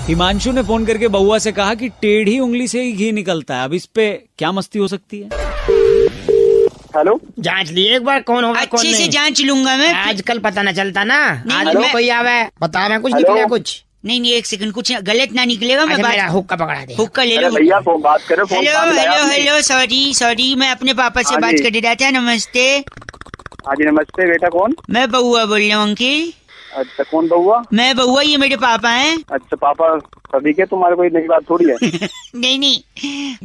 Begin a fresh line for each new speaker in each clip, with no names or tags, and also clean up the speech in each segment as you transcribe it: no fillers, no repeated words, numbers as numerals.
हिमांशु ने फोन करके बउआ से कहा कि टेढ़ी उंगली से ही घी निकलता है। अब इस पे क्या मस्ती हो सकती है?
हेलो,
जांच लिए एक बार कौन होगा कौन
अच्छे
नहीं।
से जांच लूंगा मैं।
आजकल पता न चलता ना। आज
नहीं,
कोई आवे बता मैं कुछ
हेलो?
निकले कुछ।
नहीं एक सेकंड, कुछ गलत ना निकलेगा। मैं
अच्छा,
बात
मेरा हुक्का पकड़ा दे।
हुक्का ले
अरे
लो।
भैया फोन बात करो। फोन
हेलो
कहाँ मिलाया
हेलो
आपने?
हेलो, सॉरी मैं अपने पापा से
हाँ
बात
जी।
कर रहा था। नमस्ते,
हाँ जी नमस्ते बेटा। कौन?
मैं बउआ बोल रहा हूँ अंकिल।
अच्छा कौन बउआ?
मैं बउआ, ये मेरे पापा हैं।
अच्छा पापा सभी के, तुम्हारे कोई नई बात थोड़ी है।
नहीं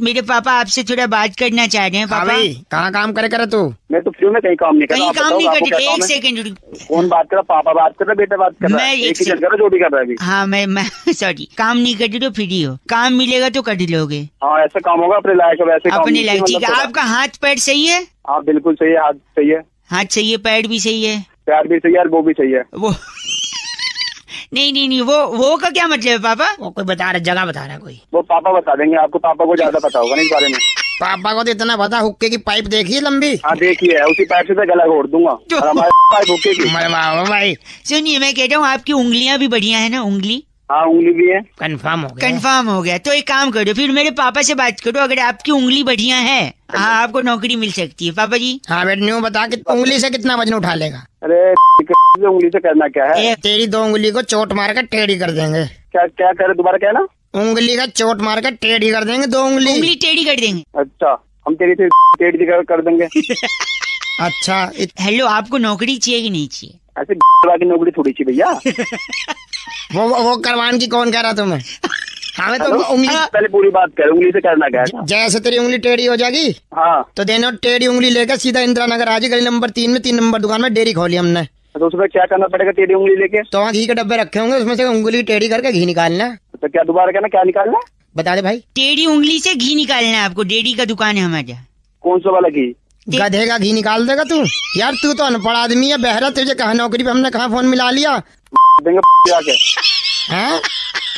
मेरे पापा आपसे थोड़ा बात करना चाह रहे हैं।
हाँ
पापा
भाई, कहाँ काम करे करे तू?
मैं तो फ्री में कहीं काम नहीं कर रहा।
कहीं
आप
काम
बताओ,
नहीं
आपको क्या
करते।
काम
एक
है?
सेकंड।
कौन बात कर रहा? पापा बात कर रहा, बेटा बात कर रहा
मैं
है?
एक
एक ही
से-
चल कर रहा, जो भी कर रहा है अभी।
हाँ मैं सॉरी, काम नहीं करते तो फ्री हो। काम मिलेगा तो कर लोगे
हाँ ऐसा काम होगा अपने लायक है, वैसे काम
अपने
नहीं
लायक।
चाहिए,
ठीक है,
मतलब
आपका हाथ पैर सही है?
थोड़ा। हाँ बिल्कुल सही है, हाथ सही है,
हाथ सही है, पैर भी सही है।
पैर भी सही है और वो भी सही है।
वो नहीं वो का क्या मतलब है पापा?
वो कोई बता रहा, जगह बता रहा कोई।
वो पापा बता देंगे आपको, पापा को ज्यादा पता होगा ना इस बारे में।
पापा को तो इतना पता, हुक्के की पाइप देखी है लंबी।
हाँ देखिए, उसी पैर से तो गला घोड़ दूंगा और हमारे पास भूखे की।
मरे वाह भाई,
सुनिए, मैं कह रहा हूँ आपकी उंगलियां भी बढ़िया है ना? उंगली
हाँ उंगली भी है।
कंफर्म हो गया।
कंफर्म हो गया। तो एक काम करो, फिर मेरे पापा से बात करो। अगर आपकी उंगली बढ़िया है, हाँ आपको नौकरी मिल सकती है। पापा जी
हाँ बेटा, न्यू बता कि उंगली से कितना वजन उठा लेगा?
अरे उंगली से करना क्या है?
तेरी 2 उंगली को चोट मार कर टेढ़ी कर देंगे।
क्या क्या करे, दोबारा क्या ना?
उंगली का चोट मार कर टेढ़ी कर देंगे 2 उंगली।
उंगली टेढ़ी कर देंगे।
अच्छा हम तेरी से टेढ़ी कर देंगे।
अच्छा
हेलो, आपको नौकरी चाहिए कि नहीं चाहिए?
ऐसे की नौकरी थोड़ी सी भैया।
वो करवान की कौन कह रहा तुम्हें? हमें तो
हेलो?
उंगली,
पहले पूरी बात कर, उंगली से करना क्या है?
जैसे तेरी उंगली टेढ़ी हो जाएगी
हाँ
तो देनो टेढ़ी उंगली लेकर सीधा इंदिरा नगर आज गली नंबर 3 में 3 नंबर दुकान में डेयरी खोली हमने।
तो उसमें क्या करना पड़ेगा तेरी उंगली लेके?
तो वहाँ घी के डब्बे रखे होंगे, उसमें से उंगली टेढ़ी करके घी निकालना।
तो क्या दोबारा कहना, क्या निकालना?
बता दे भाई।
टेढ़ी उंगली से घी निकालना है आपको। डेयरी का दुकान है हमारे यहाँ।
कौन सा वाला घी?
गधे का घी निकाल देगा तू? यार तू तो अनपढ़ आदमी है, बहरा। तुझे कहा नौकरी पे हमने कहा फोन मिला लिया
देंगे जाके।
है?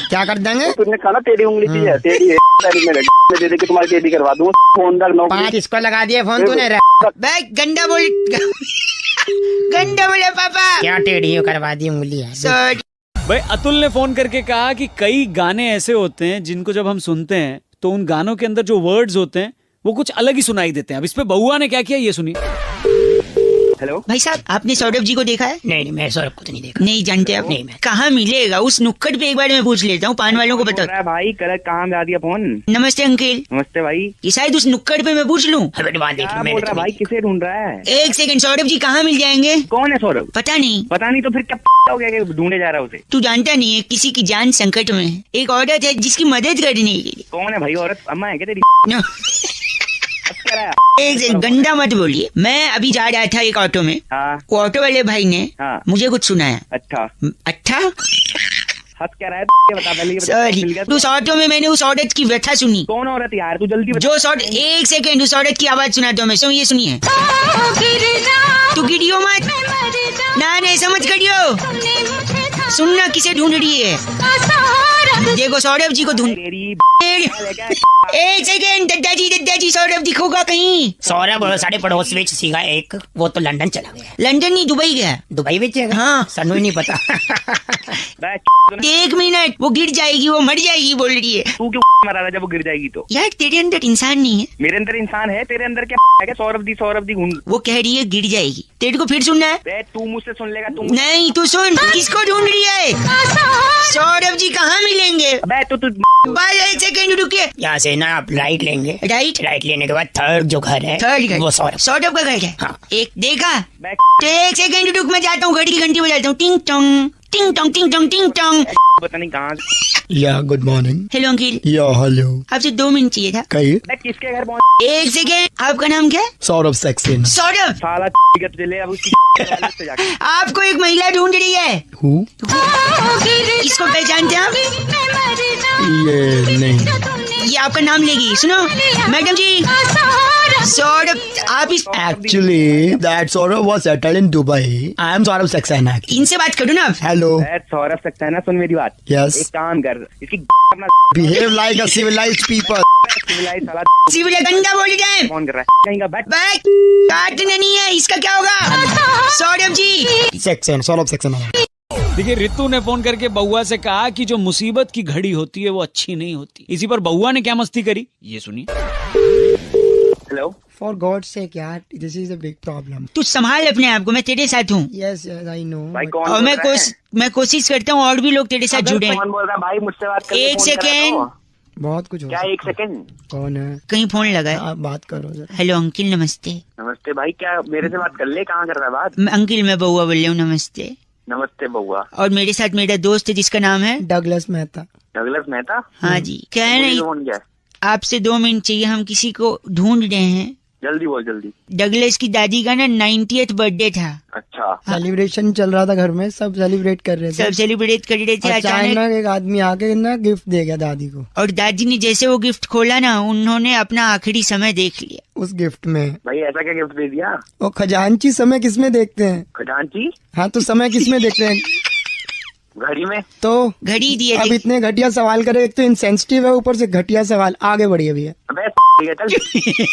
क्या कर देंगे?
तुमने कहा ना टेढ़ी उंगली की है, टेढ़ी है मेरे में दे दे के तुम्हारी टेढ़ी करवा दूंगा। फोन तक
5
नौकरी।
इसको लगा दिया फोन तूने।
भाई गंदा बोल गंदा बोले पापा।
क्या टेढ़ी करवा दी उंगली है?
सॉरी।
भाई अतुल ने फोन करके कहा कि कई गाने ऐसे होते हैं जिनको जब हम सुनते हैं तो उन गानों के अंदर जो वर्ड्स होते हैं वो कुछ अलग ही सुनाई देते हैं। अब इस पे बउआ ने क्या किया ये सुनिए।
हेलो
भाई साहब, आपने सौरभ जी को देखा है?
नहीं मैं सौरभ को तो नहीं देखा।
नहीं जानते आप?
नहीं मैं।
कहाँ मिलेगा उस नुक्कड़ पे? एक बार मैं पूछ लेता हूँ, पान वालों को बता।
भाई कल कहाँ मिला दिया फोन?
नमस्ते अंकिल,
नमस्ते भाई।
ये शायद उस नुक्कड़ पे मैं पूछ लूँ।
हाँ बेटा, बात देख
क्या
लो,
बोल
मैंने
रहा
तो
भाई?
नहीं
किसे ढूंढ रहा है?
एक सेकंड, सौरभ जी कहाँ मिल जाएंगे?
कौन है सौरभ?
पता नहीं।
पता नहीं तो फिर क्या हो गया कि ढूंढे जा रहा है उसे?
तू जानता नहीं है, किसी की जान संकट में है। एक औरत है जिसकी मदद करनी है।
कौन है भाई? औरत अम्मा है क्या तेरी?
नो,
क्या रहा है?
एक सेकंड, गंदा मत बोलिए। मैं अभी जा रहा था एक ऑटो में।
हाँ
वो ऑटो वाले भाई ने
हाँ।
मुझे कुछ सुनाया।
अच्छा,
अच्छा
हंस क्या रहा है? ये बता पहले, ये बता।
सॉरी,
मिल गया?
उस ऑटो में मैंने उस औरत की व्यथा सुनी।
कौन औरत यार? तू जल्दी बता।
जो सॉर्ट, एक सेकंड, उस औरत की आवाज सुनाता हूँ मैं। सो ये सुनिए। तू गिरियो मत ना, ऐसा मत करियो। सुनना किसे ढूंढ रही है। देखो सौरभ जी को ढूंढ।
तेरी
एक सेकंड, दादाजी सौरभ दिखोगा कहीं?
सौरभ साढ़े पड़ोस में सीखा एक, वो तो लंदन चला गया।
लंदन नहीं, दुबई गया।
दुबई में है?
हाँ।
सनू ही नहीं पता।
एक मिनट, वो गिर जाएगी, वो मर जाएगी बोल रही है।
तू क्यों मरा रहा है जब वो गिर जाएगी तो?
यार तेरे अंदर इंसान नहीं है।
मेरे अंदर इंसान है, तेरे अंदर क्या है? क्या सौरभ दी घूम?
वो कह रही है गिर जाएगी। तेरे को फिर सुनना है?
बे तू मुझसे सुन लेगा? तू
नहीं, तू सुन। किसको ढूंढ रही है? सौरभ जी कहाँ मिलेंगे?
बे तू
भाई एक सेकंड रुकिए।
यहाँ से ना आप राइट लेंगे।
राइट?
राइट लेने के बाद थर्ड जो घर है,
थर्ड घर,
वो सौरभ।
सौरभ का घर है।
हाँ।
एक देखा?
बे
तो एक सेकंड रुक, मैं जाता हूँ, घड़ी की घंटी बजाता हूँ। टिंग टोंग टिंग टोंग टिंग टोंग टिंग टोंग।
पता नहीं कहाँ।
या गुड मॉर्निंग।
हेलो अंकिल,
या हेलो।
आपसे 2 मिनट चाहिए था।
कहिए।
बे किसके घर पहुंच?
एक सेकंड, आपका नाम क्या है?
सौरभ सक्सेना।
सौरभ,
साला तुझे अब उसकी से जाके।
आपको एक महिला ढूंढ रही है।
हूँ?
इसको पहचानते हैं आप?
ये नहीं।
ये आपका नाम लेगी। सुनो मैडम जी, सौरभ आप इस
Actually, that Saurabh was settled in Dubai. I am Saurabh Saxena.
इनसे बात करो ना आप।
Hello.
बे सौरभ सकता है ना? सुन मेरी बात।
Yes.
एक काम कर, इसकी अपना
Behave like a civilized people.
Civilise साला
सिविल गंदा बोल जाए।
फोन कर रहा है कहीं का। बैठ
बैक काटना नहीं है, इसका क्या होगा? Saurabh ji
Saxena. Saurabh Saxena.
देखिए रितु ने फोन करके बउआ से कहा कि जो मुसीबत की घड़ी होती है वो अच्छी नहीं होती। इसी पर बउआ ने क्या मस्ती करी ये सुनिए।
हेलो
फॉर गॉड सेक यार, this is a big problem.
तू संभाल अपने आप को, मैं तेरे साथ हूँ।
Yes yes I know.
भाई कौन
और
बोल रहा है?
मैं कोशिश करता हूँ और भी लोग तेरे साथ जुड़े।
कौन बोल रहा है भाई? मुझसे बात करके
एक
फोन कर रहा है
सेकेंड।
तो।
बहुत कुछ हो
क्या
सकता
एक
है।
सेकंड?
कौन है?
कहीं फोन लगा है।
आप बात करो जरा।
हेलो अंकिल नमस्ते।
नमस्ते भाई, क्या मेरे से बात कर ले? कहाँ कर रहा है बात?
अंकिल मैं बउआ बोल रही हूँ, नमस्ते।
नमस्ते बउआ।
और मेरे साथ मेरा दोस्त है जिसका नाम है
डगलस मेहता।
डगलस मेहता?
हाँ जी। क्या है
बोलिए
ना,
फोन क्या है?
आपसे 2 मिनट चाहिए, हम किसी को ढूंढ रहे हैं।
जल्दी बोल जल्दी।
डगलस की दादी का ना 90th बर्थडे था।
अच्छा
सेलिब्रेशन चल रहा था घर में, सब सेलिब्रेट कर रहे थे।
सब सेलिब्रेट कर रहे थे। अचानक
अचानक एक आदमी आके ना गिफ्ट दे गया दादी को।
और दादी ने जैसे वो गिफ्ट खोला ना, उन्होंने अपना आखिरी समय देख लिया।
उस गिफ्ट में
भाई ऐसा क्या गिफ्ट दे दिया?
वो खजांची समय किसमें देखते हैं?
खजांची?
हाँ तो समय किसमें देखते हैं?
घड़ी में?
तो
घड़ी दिए
अब
थे।
इतने घटिया सवाल करे, एक तो इनसेंसिटिव है, ऊपर से घटिया सवाल। आगे बढ़िए भैया।
अबे ठीक है चल।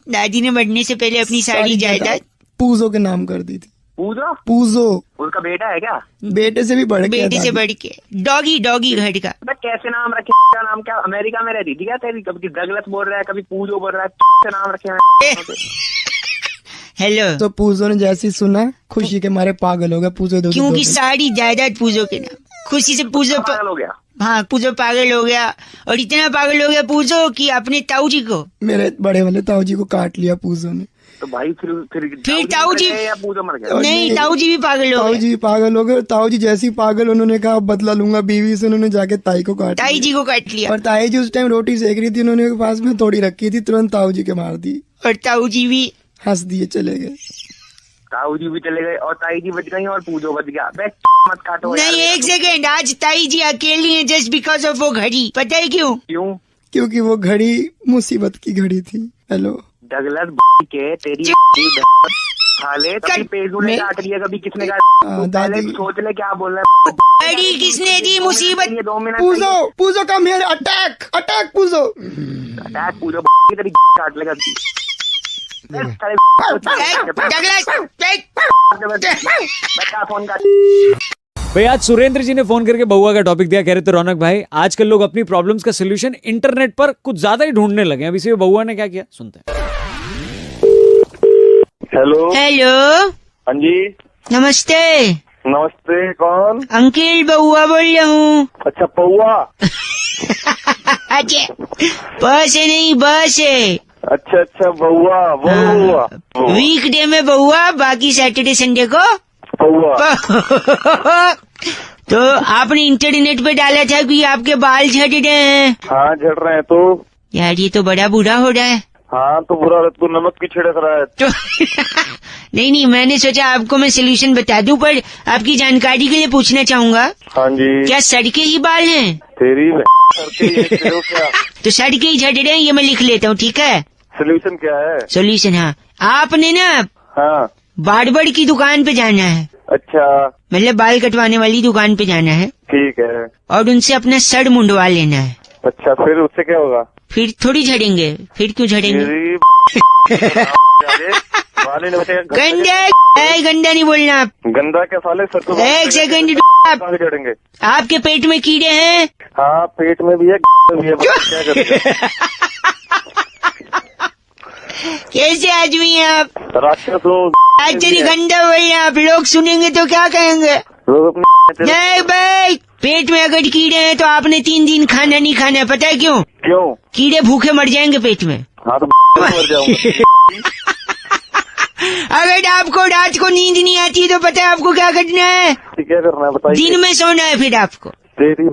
दादी ने बढ़ने से पहले अपनी सारी जायदाद
पूजो के नाम कर दी थी।
पूजो?
पूजो
उसका बेटा है क्या?
बेटे से भी बढ़ के
बेटे से
दादी।
बढ़ के डॉगी घर का।
अबे कैसे नाम रखे? क्या नाम? क्या अमेरिका में रहती थी क्या तेरी? कभी डगलस बोल रहा है, कभी पूजो बोल रहा है। कैसे नाम रखे हैं?
हेलो।
तो पूजो ने जैसे ही सुना खुशी के मारे पागल हो गया। पूजो दो
क्योंकि सारी जायदाद पूजो के नाम। खुशी से पूजो
पागल हो गया।
हाँ पूजो पागल हो गया। और इतना पागल हो गया पूजो कि अपने ताऊ जी को,
मेरे बड़े वाले ताऊ जी को काट लिया पूजो ने।
तो भाई फिर
ताऊ जी-
मर गए या पूजो मर गया?
नहीं ताऊ जी भी पागल हो
ताऊ
गए।
जी पागल हो गए। ताऊ जी जैसे ही पागल, उन्होंने कहा अब बदला लूंगा बीवी से। उन्होंने जाके ताई को काट
ताई
लिया।
जी को काट लिया।
और ताई जी उस टाइम रोटी सेक रही थी, उन्होंने पास में थोड़ी रखी थी, तुरंत ताऊ जी के मार दी।
और ताऊ जी भी
हंस दिए चले गए।
ताऊ जी भी चले गए और ताई जी बच गई और पूजो बच गया। बे मत काटो यार।
नहीं। एक सेकेंड, आज ताई जी अकेली है जस्ट बिकॉज ऑफ वो घड़ी। पता है क्यों?
क्यों?
क्योंकि वो घड़ी मुसीबत की घड़ी थी। हेलो
डगलस के तेरी खाले कभी पेजू ने काट लिया, कभी किसने काट।
हाँ,
पहले
दादी।
सोच ले क्या बोल रहा है।
घड़ी किसने दी? मुसीबत।
ये 2 minute
Pujo Pujo come here, attack attack Pujo.
Attack Pujo की तेरी काट लेगा।
डगलस
बच्चा फोन काट।
भाई आज सुरेंद्र जी ने फोन करके बउआ का टॉपिक दिया। कह रहे थे रौनक भाई आजकल लोग अपनी प्रॉब्लम्स का सोल्यूशन इंटरनेट पर कुछ ज्यादा ही ढूंढने लगे हैं। अब इसी में बउआ ने क्या किया सुनते हैं।
हेलो।
हेलो
हाँ जी
नमस्ते
नमस्ते। कौन?
अंकिल बउआ बोल रहा हूँ।
अच्छा पौआ।
अच्छा बस है नहीं बस है।
अच्छा अच्छा बउआ वो बउआ
वीकडे में बउआ, बाकी सैटरडे संडे को
बउआ।
तो आपने इंटरनेट पे डाला था कि आपके बाल झड़ रहे हैं।
हाँ झड़ रहे हैं तो।
यार ये तो बड़ा बुरा हो रहा है।
हाँ तो बुरा तू नमक की छिड़क रहा है।
तो नहीं मैंने सोचा आपको मैं सोल्यूशन बता दूं, पर आपकी जानकारी के लिए पूछना चाहूंगा,
हाँ जी।
क्या सड़के ही बाल हैं?
तेरी करके ये करो क्या?
तो सड़के ही झड़ रहे हैं, ये मैं लिख लेता हूँ ठीक है।
सोल्यूशन क्या है?
सोल्यूशन हाँ, आपने ना
हाँ
बार्बर की दुकान पे जाना है।
अच्छा
मतलब बाल कटवाने वाली दुकान पे जाना है
ठीक है।
और उनसे अपना सर मुंडवा लेना है।
अच्छा फिर उससे क्या होगा?
फिर थोड़ी झड़ेंगे। फिर क्यों झड़ेंगे?
तेरी वाले ने बताया
गंदा गंदा नहीं बोलना आप।
गंदा क्या साले सर को
एक सेकंड आप,
कहाँ से झड़ेंगे?
आपके पेट में कीड़े हैं?
हाँ पेट में भी है भी है क्या करेंगे?
कैसे आदमी हैं आप?
राक्षस हूँ।
आज तेरी गंदा बोलना आप, लोग सुनेंगे तो क्या कहेंगे?
लोग अपने
नहीं भाई, पेट में अगर कीड़े हैं तो आपने 3 दिन खाना नहीं खाना है। पता है क्यों?
क्यों?
कीड़े भूखे मर जाएंगे पेट में।
हाँ तो मर जाऊंगा।
अगर आपको रात को नींद नहीं आती तो पता है आपको क्या करना है?
क्या करना है बताइए?
दिन में सोना है फिर आपको।
तेरी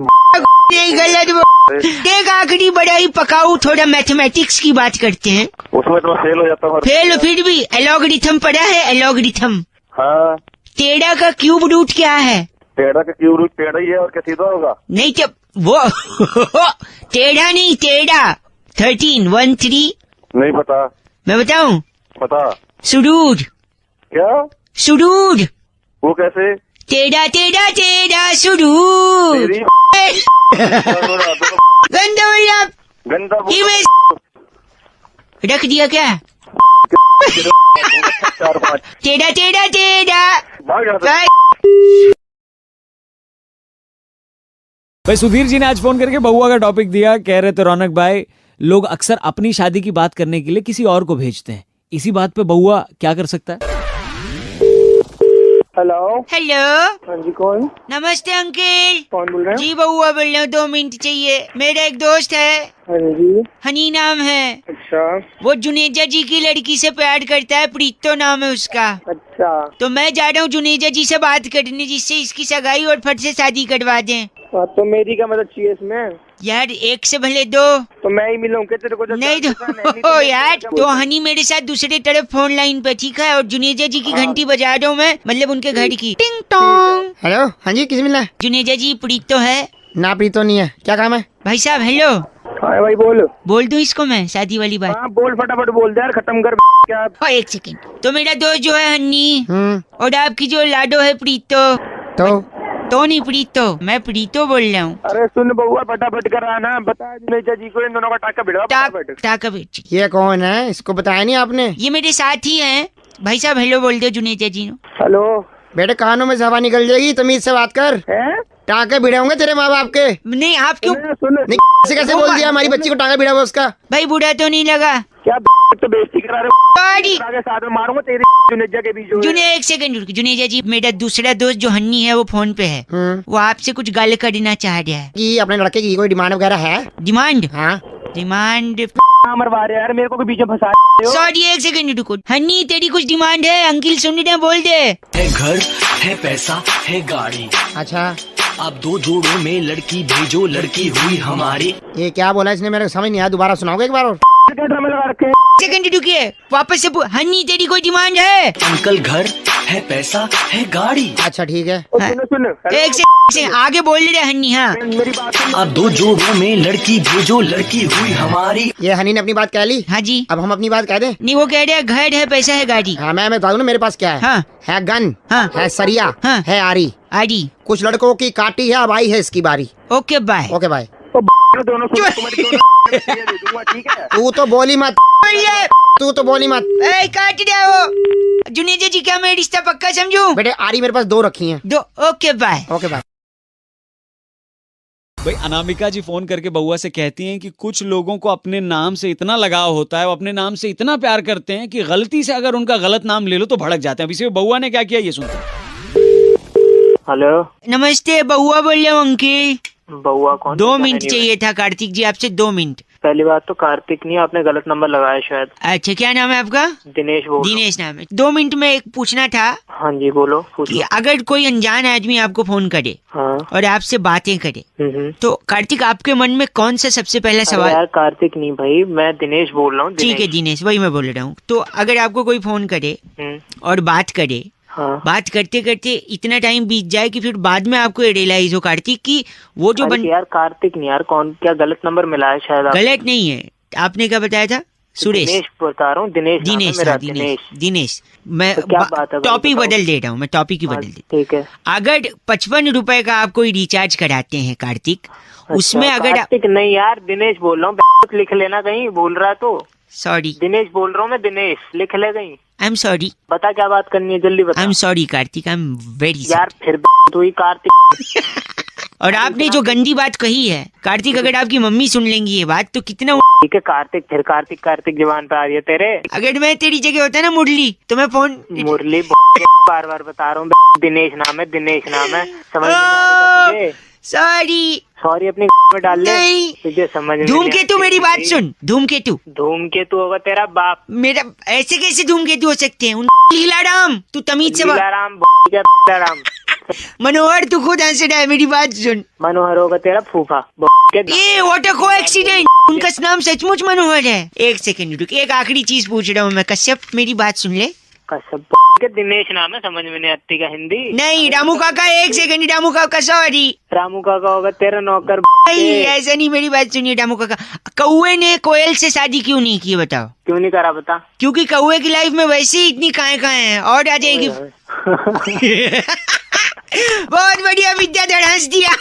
नहीं गलत एक आखिरी बड़ा ही पकाऊ, थोड़ा मैथमेटिक्स की बात करते हैं।
उसमें तो मैं फेल हो जाता हूँ।
फेल फिर भी एलॉगरिथम पढ़ा है? एलॉगरिथम।
हाँ
टेढ़ा का क्यूब रूट क्या है?
टेढ़ा का क्यों रूट टेढ़ा ही है और क्या सीधा होगा?
नहीं क्या वो टेढ़ा नहीं, टेढ़ा 13 1 3।
नहीं पता।
मैं बताऊं?
पता
सुडूर।
क्या?
सुडूर
वो कैसे?
टेढ़ा टेढ़ा टेढ़ा सुडूर।
तेरी
गंदा बोलिए आप।
गंदा
ये मैं रख दिया क्या?
4-5
टेढ़ा टेढ़ा टेढ़ा
भाग जाता।
बाय।
भाई सुधीर जी ने आज फोन करके बउआ का टॉपिक दिया, कह रहे थे रौनक भाई लोग अक्सर अपनी शादी की बात करने के लिए किसी और को भेजते हैं, इसी बात पे बउआ क्या कर सकता है?
हेलो।
हेलो,
हाँ जी, कौन
नमस्ते अंकल।
कौन बोल रहे हैं?
जी बउआ बोल रहा हूँ, 2 मिनट चाहिए। मेरा एक दोस्त है,
हाँ जी।
हनी नाम है।
अच्छा
वो जुनेजा जी की लड़की से प्यार करता है, प्रीतो नाम है उसका।
अच्छा।
तो मैं जा रहा हूँ जुनेजा जी से बात करने, जिससे इसकी सगाई और फट से शादी करवा दें।
हाँ, तो मेरी क्या मदद चाहिए इसमें?
यार एक से भले 2।
तो मैं ही मिलूं क्या तेरे को?
नहीं तो यार, तो हनी मेरे साथ दूसरे तरफ फोन लाइन पे, ठीक है? और जुनेजा जी की घंटी बजा रहा हूँ मैं, मतलब उनके घर की। टिंग टोंग।
हेलो, हाँ जी, किस मिला है?
जुनेजा जी, प्रीतो है?
ना प्रीतो नहीं है, क्या काम है?
भाई साहब हेलो,
हाँ भाई
बोल दूं इसको मैं शादी वाली बात?
हाँ बोल, फटाफट बोल दे यार, खत्म कर क्या।
हाँ, एक सेकंड। तो मेरा दोस्त जो है हन्नी, और आपकी जो लाडो है प्रीतो। तो नहीं प्रीतो, मैं प्रीतो बोल रहा हूँ।
अरे सुन बउआ, फटाफट कर आना, बता जुनेजा जी को इन दोनों का टाका भिड़वा फटाफट।
टाका बेच,
ये कौन है? इसको बताया नहीं आपने?
ये मेरे साथी हैं। भाई साहब हेलो बोल दो जुनेजा जी ने।
हेलो।
बेटे कानों में हवा निकल जाएगी, तमीज से बात कर।
हैं?
टाँके भिड़े होंगे तेरे माँ बाप के।
नहीं आप क्यों?
सुन
नहीं ऐसे कैसे बोल दिया? हमारी बच्ची को टाँका भिड़ा हुआ उसका।
भाई बुरा तो नहीं लगा?
क्या तो बेइज्जती करा रहे
सॉरी
हो? आगे साथ में मारूंगा तेरी जुनेजा के बीच में।
जुने, एक सेकंड रुक। जुनेजा जी, मेरा दूसरा दोस्त जो हन्नी है वो फोन पे है, वो आपसे कुछ गाल करना चाह रहा है।
कि अपने लड़के की कोई डिमांड वगैरह है?
डिमांड?
हाँ।
डिमांड?
मरवा रहे यार मेरे को, बीच में फंसा रहे हो।
सॉरी एक सेकंड रुको। हन्नी तेरी कुछ डिमांड है? अंकिल सुन रहे हैं, बोल दे।
है घर, है पैसा, है गाड़ी।
अच्छा,
आप 2 जोड़ों में लड़की भेजो, लड़की हुई हमारी।
ये क्या बोला इसने? मेरे को समझ नहीं आया, दोबारा सुनाओगे एक बार और?
ड्रामे लगा रखे हैं।
सेकंड रुकिए, वापस से हन्नी तेरी कोई डिमांड है?
अंकल घर, है पैसा, है गाड़ी।
अच्छा ठीक है।
और सुन हेलो।
एक से आगे बोल रहे हन्नी। हाँ
मेरी बात सुन।
आप 2 जोड़ों में लड़की भेजो, लड़की हुई हमारी।
ये हनी ने अपनी बात कह ली,
हाँ जी।
अब हम अपनी बात कह दें?
नहीं वो कह रहे हैं घर है पैसा है गाड़ी।
हाँ मैं बता दूं ना मेरे पास क्या है।
हाँ।
है गन,
हाँ।
है सरिया,
हाँ।
है आरी।
आड़ी।
कुछ लड़कों की काटी है, अब आई है इसकी बारी।
Okay bye.
Okay bye.
तो दोनों सुन, तुम्हारी दोनों दे दूंगा, ठीक है?
तू तो बोली मत, तू तो बोली मत।
ए, काट दिया वो। जुनेजा जी, क्या मैं रिश्ता पक्का समझूं?
बेटे आरी मेरे पास 2 रखी हैं।
2। Okay bye.
Okay bye.
भाई अनामिका जी फोन करके बउआ से कहती हैं कि कुछ लोगों को अपने नाम से इतना लगाव होता है, वो अपने नाम से इतना प्यार करते हैं कि गलती से अगर उनका गलत नाम ले लो तो भड़क जाते हैं। अब इसी में बउआ ने क्या किया ये सुनते हैं।
हेलो,
नमस्ते, बउआ बोल रहा हूँ अंकिल।
बउआ कौन?
2 मिनट चाहिए था कार्तिक जी आपसे, 2 मिनट।
पहली बात तो कार्तिक नहीं, आपने गलत नंबर लगाया शायद।
अच्छा क्या नाम है आपका?
दिनेश बोल रहा हूँ।
दिनेश नाम है। 2 मिनट में एक पूछना था
हाँ जी बोलो, पूछो।
कि अगर कोई अनजान आदमी आपको फोन करे
हाँ।
और आपसे बातें करे,
हम्म।
तो कार्तिक आपके मन में कौन सा सबसे पहला
अरे
सवाल?
यार कार्तिक नहीं भाई, मैं दिनेश बोल रहा हूँ।
ठीक है दिनेश, वही मैं बोल रहा हूँ। तो अगर आपको कोई फोन करे और बात करे,
हाँ।
बात करते करते इतना टाइम बीत जाए कि फिर बाद में आपको रियलाइज हो कार्तिक कि वो जो
अरे यार कार्तिक नहीं यार, कौन क्या गलत नंबर मिला है शायद आपने।
गलत नहीं है। आपने क्या बताया था? सुरेश।
दिनेश बता रहा हूँ, दिनेश नाम है
दिनेश
मेरा,
था, दिनेश। मैं
तो क्या बात है भाई,
टॉपिक
बताओ।
बदल दे रहा हूँ, मैं टॉपिक ही
हाँ,
बदल दे।
ठीक है।
अगर 55 रुपए का आप कोई रिचार्ज कराते हैं कार्तिक, उसमें
अच्छा,
अगर
कार्तिक नहीं यार, दिनेश बोल रहा हूँ। लिख लेना कहीं, भूल रहा तो।
सॉरी
दिनेश बोल रहा हूँ मैं, दिनेश लिख ले कहीं।
I am sorry.
बता क्या बात करनी है, जल्दी बता।
I am sorry Kartik, I am very
यार फिर तू ही कार्तिक।
और आपने जो गंदी बात कही है कार्तिक, अगर आपकी मम्मी सुन लेंगी ये बात तो कितना
ठीक है कार्तिक, फिर कार्तिक कार्तिक जबान पे आ रही है तेरे।
अगर मैं तेरी जगह होता ना मुरली, तो मैं फोन
मुरली बार बार बता रहा हूँ, दिनेश नाम है, दिनेश नाम है, समझ में नहीं आ रही तुझे?
सॉरी।
सॉरी अपनी में डाल ले,
नहीं।
तुझे समझ में
धूमकेतु, मेरी बात सुन। धूमकेतु।
धूमकेतु होगा तेरा बाप।
मेरा ऐसे कैसे धूमकेतु हो सकते हैं? उन लीलाराम, तू तमीज से बात।
लीलाराम
मनोहर, तू खुद हंस रहा है, मेरी बात सुन।
मनोहर होगा तेरा फूफा।
ये व्हाट अ कोएक्सीडेंट, उनका नाम सचमुच मनोहर है। एक सेकंड रुक, एक आखिरी चीज पूछ रहा हूँ मैं। कश्यप, मेरी बात सुन ले।
कसम के दिनेश नाम है, समझ में नहीं आती का हिंदी।
नहीं रामू काका, एक सेकंड, रामू काका सॉरी।
रामू काका होगा तेरा नौकर।
नहीं ऐसा नहीं, मेरी बात सुनिए रामू काका। कौए ने कोयल से शादी क्यों नहीं की बताओ?
क्यों नहीं करा बता?
क्योंकि कौए की लाइफ में वैसे ही इतनी काएं हैं, और आ जाएगी। बहुत बढ़िया विद्याधर, हंस दिया।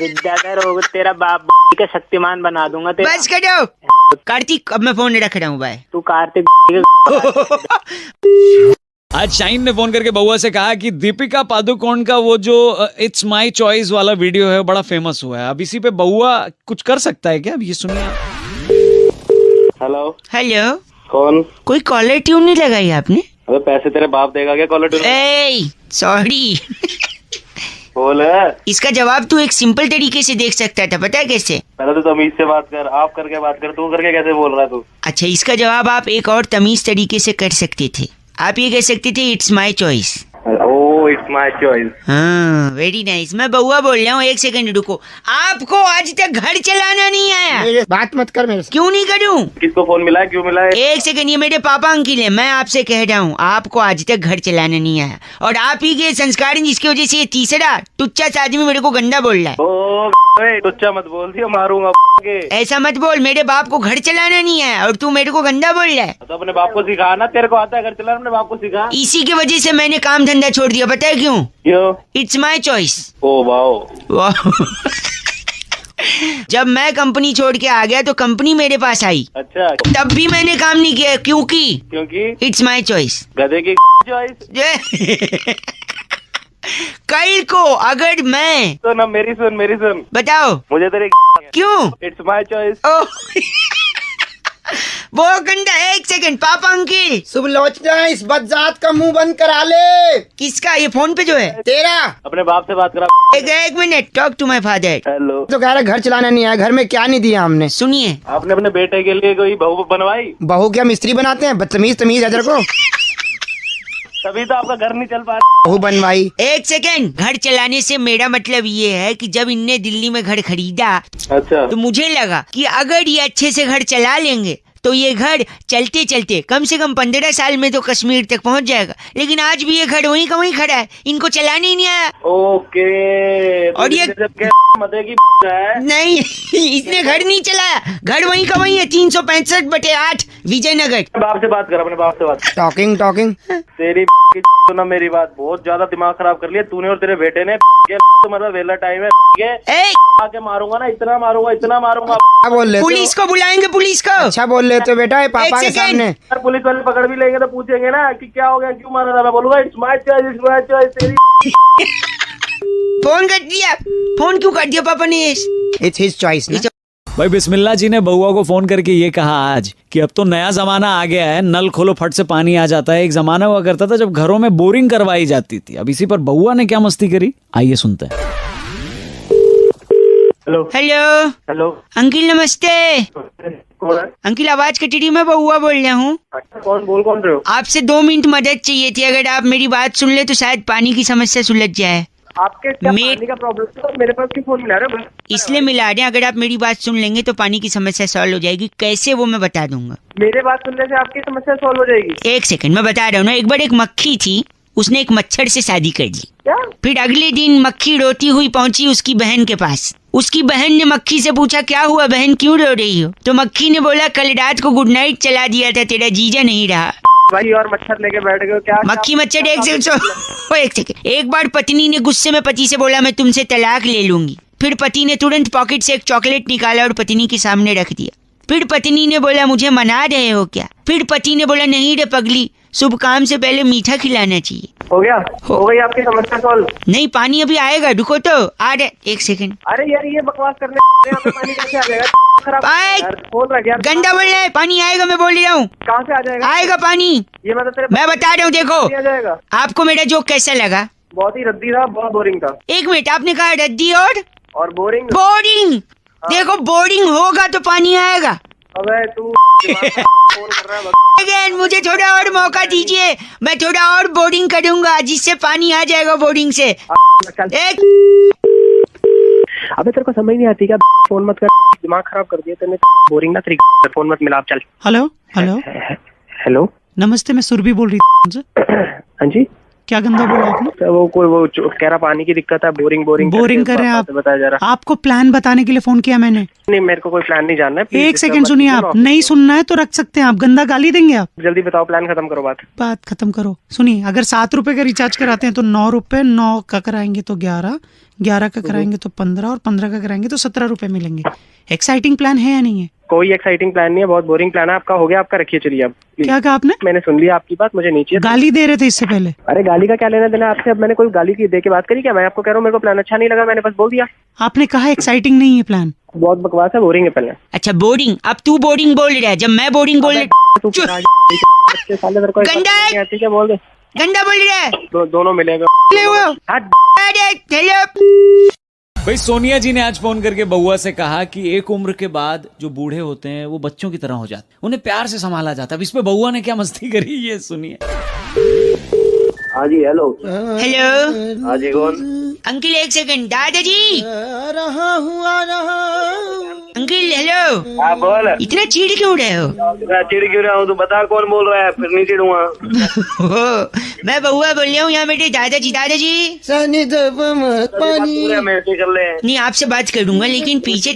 विद्याधर होगा तेरा बाप का, शक्तिमान बना दूंगा तेरा।
बस करो कार्तिक, अब मैं फोन रख रहा हूँ, बाय।
तू कार्तिक
आज शाहीन ने फोन करके बउआ से कहा कि दीपिका पादुकोण का वो जो इट्स माई चॉइस वाला वीडियो है बड़ा फेमस हुआ है। अब इसी पे बउआ कुछ कर सकता है क्या? अब ये सुनिए आप।
हेलो,
हेलो,
कौन?
कोई कॉलर ट्यून नहीं लगाई आपने?
अबे पैसे तेरे बाप देगा क्या कॉलर ट्यून?
ए सॉरी।
बोल।
इसका जवाब तू एक सिंपल तरीके से देख सकता था, पता है कैसे?
पहले तो तमीज से बात कर, आप करके बात कर, तू करके कैसे बोल रहा है तू?
अच्छा, इसका जवाब आप एक और तमीज तरीके से कर सकते थे। आप ये कह सकते थे it's my choice.
Oh it's my choice.
हाँ, वेरी नाइस। मैं बउआ बोल रहा हूँ, एक सेकंड रुको। आपको आज तक घर चलाना नहीं आया?
मेरे बात मत कर मेरे से।
क्यों नहीं करूँ?
किसको फोन मिला है, क्यों मिला है?
एक सेकंड, ये मेरे पापा अंकिल है। मैं आपसे कह रहा हूँ, आपको आज तक घर चलाना नहीं आया, और आप ही के संस्कार हैं जिसकी वजह से ये तीसरा टुच्चा सा आदमी मेरे को गंदा बोल रहा है।
ओ टुच्चा मत बोल दियो, मारूंगा के।
ऐसा मत बोल, मेरे बाप को घर चलाना नहीं आया और तू मेरे को गंदा बोल रहा है।
तो अपने बाप को सिखा ना, तेरे को आता है घर चलाना, अपने बाप को सिखा।
इसी की वजह से मैंने काम धंधा छोड़ दिया, पता है क्यों?
क्यों?
It's my choice.
Oh wow.
जब मैं कंपनी छोड़ के आ गया तो कंपनी मेरे पास आई,
अच्छा,
तब भी मैंने काम नहीं किया, क्योंकि
क्योंकि
इट्स माई चॉइस।
गधे की चॉइस।
कल को अगर मैं
तो ना मेरी सुन,
बताओ
मुझे तेरे
क्यों?
It's my choice.
ओ वो गंदा। एक सेकंड, पापा अंकिल।
शुभ लोचना, इस बदजात का मुंह बंद करा ले।
किसका? ये फोन पे जो है
तेरा।
अपने बाप से बात करा।
एक minute, talk to my father.
Hello.
तो कह रहा घर चलाना नहीं आया, घर में क्या नहीं दिया हमने।
सुनिए,
आपने अपने बेटे के लिए कोई बहू बनवाई?
बहू क्या मिस्त्री बनाते हैं? बदतमीज तमीज है तेरे को।
तभी तो आपका घर नहीं चल पा रहा।
बहू बनवाई।
एक सेकंड। घर चलाने से मेरा मतलब ये है कि जब इनने दिल्ली में घर खरीदा
अच्छा,
तो मुझे लगा कि अगर ये अच्छे से घर चला लेंगे तो ये घर चलते चलते कम से कम 15 साल में तो कश्मीर तक पहुंच जाएगा। लेकिन आज भी ये घर वहीं का वहीं खड़ा है, इनको चलाने ही नहीं आया।
ओके।
और ये
मदे की है?
नहीं, इसने घर नहीं चलाया, घर वहीं का वहीं है। 365/8 विजयनगर।
बाप से बात कर, अपने बाप से बात।
टॉकिंग
तेरी की ना मेरी बात, बहुत ज्यादा दिमाग खराब कर लिया तूने और तेरे बेटे ने। मतलब वेला टाइम है, आके मारूंगा ना, इतना मारूंगा।
क्या बोल रहे
पुलिस को बुलाएंगे, पुलिस को।
अच्छा बोल रहे तो बेटा,
एक
पापा के
सेकंड।
सामने।
अगर पुलिस वाले पकड़ भी लेंगे तो पूछेंगे ना कि क्या हो गया, क्यों मारा था। मैं बोलूंगा इट्स माय चॉइस। तेरी
फोन कर दिया। फोन क्यों कर दिया पापा ने?
It's his choice.
भाई बिस्मिल्लाह जी ने बउआ को फोन करके ये कहा आज कि अब तो नया जमाना आ गया है, नल खोलो फट से पानी आ जाता है। एक जमाना हुआ करता था जब घरों में बोरिंग करवाई जाती थी। अब इसी पर बउआ ने क्या मस्ती करी, आइए सुनते हैं।
हेलो अंकिल, नमस्ते।
कौन है?
अंकिल आवाज कट रही, मैं बउआ बोल रहा हूँ।
अच्छा, कौन रहे हो?
आपसे 2 मिनट मदद चाहिए थी। अगर आप मेरी बात सुन ले तो शायद पानी की समस्या सुलझ जाए।
आपके क्या पानी का प्रॉब्लम है? तो मेरे पास क्यों फोन मिला रहे हो?
इसलिए मिला रहे हैं, अगर आप मेरी बात सुन लेंगे तो पानी की समस्या सॉल्व हो जाएगी। कैसे वो मैं बता दूंगा।
मेरे बात सुनने से आपकी समस्या सॉल्व हो जाएगी?
एक सेकंड, मैं बता रहा हूँ ना। एक बार एक मक्खी थी, उसने एक मच्छर से शादी कर ली।
क्या?
फिर अगले दिन मक्खी रोती हुई पहुंची उसकी बहन के पास। उसकी बहन ने मक्खी से पूछा, क्या हुआ बहन, क्यों रो रही हो? तो मक्खी ने बोला, कल रात को गुड नाइट चला दिया था, तेरा जीजा नहीं रहा।
भाई और मच्छर लेके बैठ गए हो क्या?
मक्खी मच्छर। एक सेकंड। एक बार पत्नी ने गुस्से में पति से बोला, मैं तुमसे तलाक ले लूंगी। फिर पति ने तुरंत पॉकेट से एक चॉकलेट निकाला और पत्नी के सामने रख दिया। फिर पत्नी ने बोला, मुझे मना रहे हो क्या? फिर पति ने बोला, नहीं रे पगली, शुभ काम से पहले मीठा खिलाना चाहिए।
हो गया? हो गई आपकी समस्या सॉल्व?
नहीं, पानी अभी आएगा, रुको तो। आ रहे, एक सेकंड।
अरे यार ये बकवास करने यहाँ पे पानी कैसे आ जाएगा? खराब
आए।
बोल रहा है यार,
गंदा बोल रहा है। पानी आएगा, मैं बोल रहा हूँ।
कहाँ से आ जाएगा?
आएगा पानी,
ये मतलब तेरे
मैं बता रहा हूँ। देखो,
आ जाएगा।
आपको मेरा जोक कैसा लगा?
बहुत ही रद्दी था, बहुत बोरिंग था।
एक मिनट, आपने कहा रद्दी और
बोरिंग।
देखो, बोरिंग होगा तो पानी आएगा।
अबे तू फोन कर रहा है।
अगेन, मुझे थोड़ा और मौका दीजिए, मैं थोड़ा और बोरिंग करूंगा जिससे पानी आ जाएगा बोरिंग से। एक
अबे तेरे को समझ नहीं आती क्या? फोन मत कर, दिमाग खराब कर दिया तेने। बोरिंग ना तरीका, फोन मत मिला। चल। हेलो
नमस्ते, मैं सुरभि बोल रही थी।
हाँ जी,
क्या गंदा बोला आपने?
तो वो कह रहा पानी की दिक्कत है, बोरिंग
कर रहे हैं आप।
बताया जा रहा।
आपको प्लान बताने के लिए फोन किया मैंने।
नहीं, मेरे को कोई प्लान नहीं जानना है।
एक सेकंड सुनिए, आप नहीं सुनना है तो रख सकते हैं। आप गंदा गाली देंगे आप?
जल्दी बताओ, प्लान खत्म करो।
बात खत्म करो। सुनिए, अगर 7 रुपए का रिचार्ज कराते हैं तो 9 रुपए, 9 का कराएंगे तो 11, 11 का कराएंगे तो 15 और 15 का कराएंगे तो 17 रुपए मिलेंगे। एक्साइटिंग प्लान है या नहीं है?
कोई एक्साइटिंग प्लान नहीं है, बहुत बोरिंग प्लान है आपका। हो गया आपका, रखिए चलिए आप।
क्या कहा आपने?
मैंने सुन लिया आपकी बात, मुझे नीचे
गाली दे रहे थे इससे पहले।
अरे गाली का क्या लेना देना आपसे? अब मैंने कोई गाली की दे के बात करी क्या? मैं आपको कह रहा हूँ मेरे को प्लान अच्छा नहीं लगा, मैंने बस बोल दिया।
आपने कहा एक्साइटिंग नहीं है प्लान।
बहुत बकवास है, बोरिंग है प्लान।
अच्छा बोरिंग, अब तू बोरिंग बोल रहा है जब मैं बोरिंग बोल गंदा है,
क्या बोल दे,
गंदा बोल रहा है।
दोनों मिले
भाई सोनिया जी ने आज फोन करके बउआ से कहा कि एक उम्र के बाद जो बूढ़े होते हैं वो बच्चों की तरह हो जाते, उन्हें प्यार से संभाला जाता है। अब इस पे बउआ ने क्या मस्ती करी ये सुनिए।
हाँ जी हेलो।
हेलो
हाँ जी कौन?
अंकल एक सेकंड, दादाजी।
रहा हुआ रहा।
Uncle hello.
हाँ बोल।
इतना चिढ़ क्यों रहे हो?
मैं चिढ़ क्यों रहा हूँ? तू बता कौन बोल रहा है, फिर नहीं चिढ़ूंगा।
मैं बउआ बोल रहा हूँ, यहाँ बेटे दादाजी। दादाजी
पानी
मैसे कर ले।
नहीं आपसे बात करूंगा, लेकिन पीछे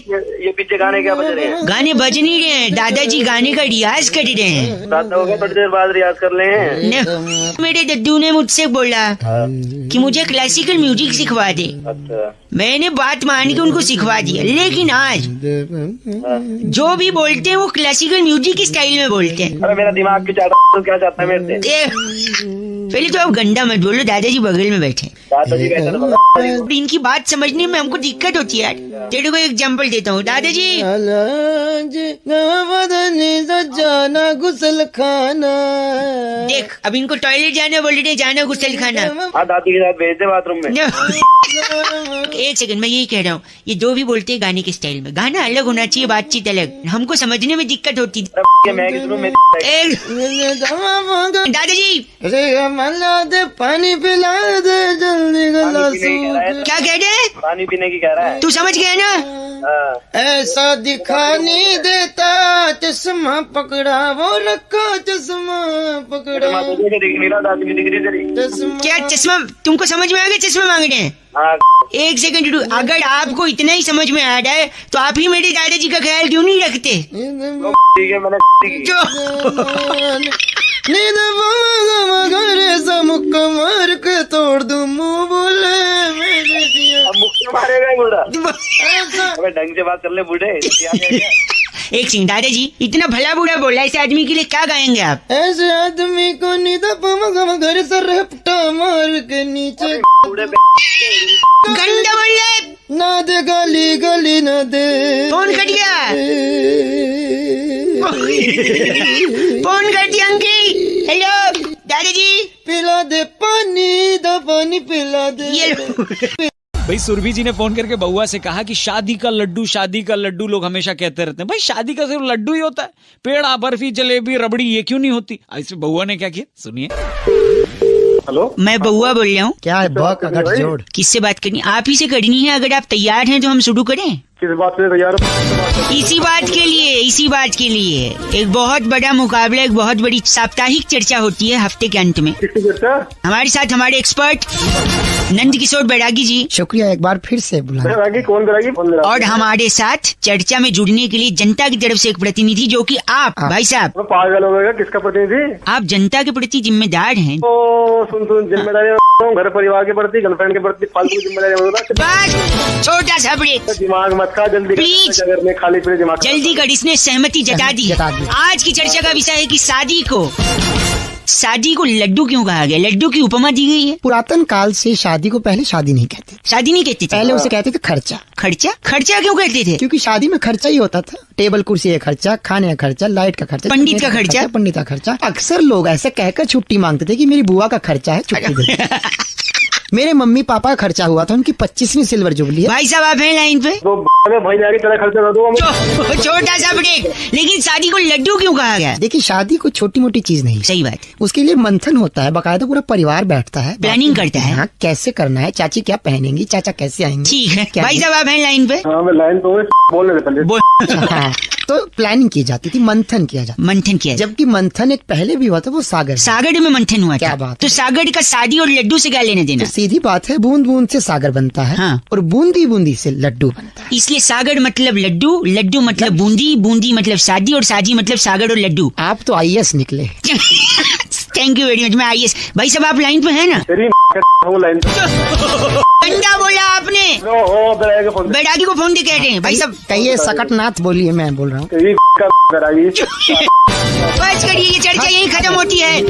ये पीछे गाने क्या बज रहे हैं?
गाने बज नहीं रहे हैं, दादाजी गाने का रियाज कर रहे हैं।
रात हो गया, थोड़ी देर बाद रियाज कर ले हैं।
मेरे दद्दू ने मुझसे बोला कि मुझे क्लासिकल म्यूजिक सिखवा दे।
अच्छा।
मैंने बात मान के उनको सिखवा दिया, लेकिन आज जो भी बोलते हैं वो क्लासिकल म्यूजिक की स्टाइल में बोलते हैं।
अरे मेरा दिमाग की चाहता तो क्या चाहता है मेरे से?
पहले तो आप गंदा मत बोलो, दादाजी बगल में बैठे।
दादाजी कहते हैं
इनकी बात समझने में हमको दिक्कत होती है यार। तेरे को एग्जांपल देता हूँ, दादाजी
जाना गुसल खाना।
देख अब इनको टॉयलेट जाना बोल रहे, जाना गुसल खाना।
हाँ दादी के साथ भेज दे बाथरूम में।
एक सेकंड, मैं यही कह रहा हूँ, ये जो भी बोलते हैं गाने के स्टाइल में, गाना अलग होना चाहिए, बातचीत अलग। हमको समझने में दिक्कत होती है।
मैं किस रूम में?
दादाजी
दे पानी पिला दे जल्दी
क्या कह रहे हैं?
पानी पीने की कह रहा है।
तू समझ गया ना?
हाँ।
ऐसा दिखा नहीं देता, चश्मा पकड़ा वो रखा, चश्मा पकड़ा
दिख नहीं रहा, दादी की डिग्री तेरी।
चश्मा।
क्या चश्मा तुमको समझ में आ गया? चश्मा मांग रहे हैं।
हाँ।
एक सेकंड, अगर आपको इतना ही समझ में आ रहा है तो आप ही मेरे दादाजी का ख्याल क्यों नहीं रखते?
ठीक है मैंने
जो
नींद घरे सा मुक्का मार के तोड़ दूं मुंह बोले मेरे दिया।
अब मुक्के मारेगा बूढ़ा।
ऐसा
अबे ढंग से बात कर ले बूढ़े।
एक सिंह, दादाजी इतना भला बुरा बोला, ऐसे आदमी के लिए क्या गाएंगे आप?
ऐसे आदमी को नींद घर से रपटा मार के नीचे
गंदा बोल रहे,
ना दे गाली गली ना दे।
फोन कट गया। फोन कर दिया अंकल। हेलो दादाजी
पिला दे पानी, दा पानी पिला दे।
ये लो।
भाई सुरभि जी ने फोन करके बउआ से कहा कि शादी का लड्डू लोग हमेशा कहते रहते हैं। भाई शादी का सिर्फ लड्डू ही होता है, पेड़ा बर्फी जलेबी रबड़ी ये क्यों नहीं होती? ऐसे बउआ ने क्या किया सुनिए।
हेलो
मैं बउआ बोल रहा हूँ।
क्या है बक अगर जोड़?
किससे बात करनी? आप ही से करनी है। अगर आप तैयार हैं तो हम शुरू करें।
किस बात से तैयार?
इसी बात के लिए एक बहुत बड़ा मुकाबला, एक बहुत बड़ी साप्ताहिक चर्चा होती है हफ्ते के अंत में।
किसकी चर्चा?
हमारे साथ हमारे एक्सपर्ट नंद किशोर बैरागी जी,
शुक्रिया, एक बार फिर से बुला।
कौन कराएगी?
और हमारे साथ चर्चा में जुड़ने के लिए जनता की तरफ से एक प्रतिनिधि, जो कि आप भाई साहब।
पागल हो गया, किसका प्रतिनिधि?
आप जनता के प्रति जिम्मेदार हैं।
ओ सुन जिम्मेदारी घर परिवार के प्रति, गर्लफ्रेंड के प्रति फालतू जिम्मेदारी।
बस छोटा सा ब्रेक,
दिमाग मत खा जल्दी।
प्लीज
में खाली फिर दिमाग
जल्दी कर। इसने सहमति जता दी। आज की चर्चा का विषय है कि शादी को लड्डू क्यों कहा गया? लड्डू की उपमा दी गई है।
पुरातन काल से शादी को पहले शादी नहीं कहते,
शादी नहीं कहते थे
पहले उसे कहते थे खर्चा।
खर्चा क्यों कहते थे?
क्योंकि शादी में खर्चा ही होता था। टेबल कुर्सी का खर्चा, खाने का खर्चा, लाइट का खर्चा,
पंडित का खर्चा।
पंडित का खर्चा। अक्सर लोग ऐसे कहकर छुट्टी मांगते थे कि मेरी बुआ का खर्चा है, छुट्टी दे। मेरे मम्मी पापा का खर्चा हुआ था, उनकी 25वीं सिल्वर जुबली है।
भाई साहब आप हैं लाइन पे?
भाई जाके तेरा खर्चा कर दो।
छोटा सा ब्रेक, लेकिन शादी को लड्डू क्यों कहा गया?
देखिए शादी कोई छोटी मोटी चीज नहीं।
सही बात।
उसके लिए मंथन होता है, बकायदा पूरा परिवार बैठता है,
प्लानिंग करता है।
हाँ, कैसे करना है, चाची क्या पहनेंगी, चाचा कैसे आएंगे।
ठीक है
क्या
भाई साहब आप हैं लाइन पे?
हाँ मैं लाइन तो बोलने दे पहले।
हाँ, तो प्लानिंग की जाती थी, मंथन किया जाता।
मंथन किया,
जबकि मंथन एक पहले भी हुआ था, वो सागर
में मंथन हुआ था।
क्या बात
तो सागर का शादी और लड्डू से क्या लेने देना?
तो सीधी बात है, बूंद बूंद से सागर बनता है।
हाँ।
और बूंदी बूंदी से लड्डू बनता है।
इसलिए सागर मतलब लड्डू, लड्डू मतलब बूंदी, बूंदी मतलब शादी, और शादी मतलब सागर और लड्डू।
आप तो IAS निकले।
Thank you very much. मैं आईएएस भाई साहब, आप लाइन पे है ना?
तेरी हूँ लाइन
अंडा बोला आपने, बैरागी को फोन दे कह रहे हैं भाई साहब।
कहिए सकटनाथ बोलिए, मैं बोल रहा हूँ।
बस करिए, ये चर्चा यही खत्म होती है।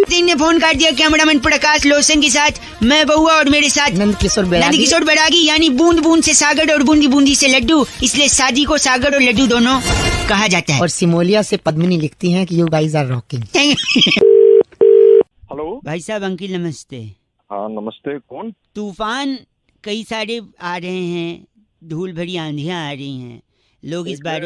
दिन ने फोन काट दिया कैमरामैन प्रकाश लोसन के साथ, मैं बउआ और मेरे साथ
नंद किशोर
बैरागी, यानी बूंद बूंद से सागर और बूंदी बूंदी से लड्डू, इसलिए शादी को सागर और लड्डू दोनों कहा जाता है।
और सिमोलिया से पद्मिनी लिखती हैं कि you guys are rocking.
Hello
भाई साहब अंकिल नमस्ते।
हाँ नमस्ते, कौन?
तूफान कई सारे आ रहे हैं, धूल भरी आंधियां आ रही हैं, लोग इस बार।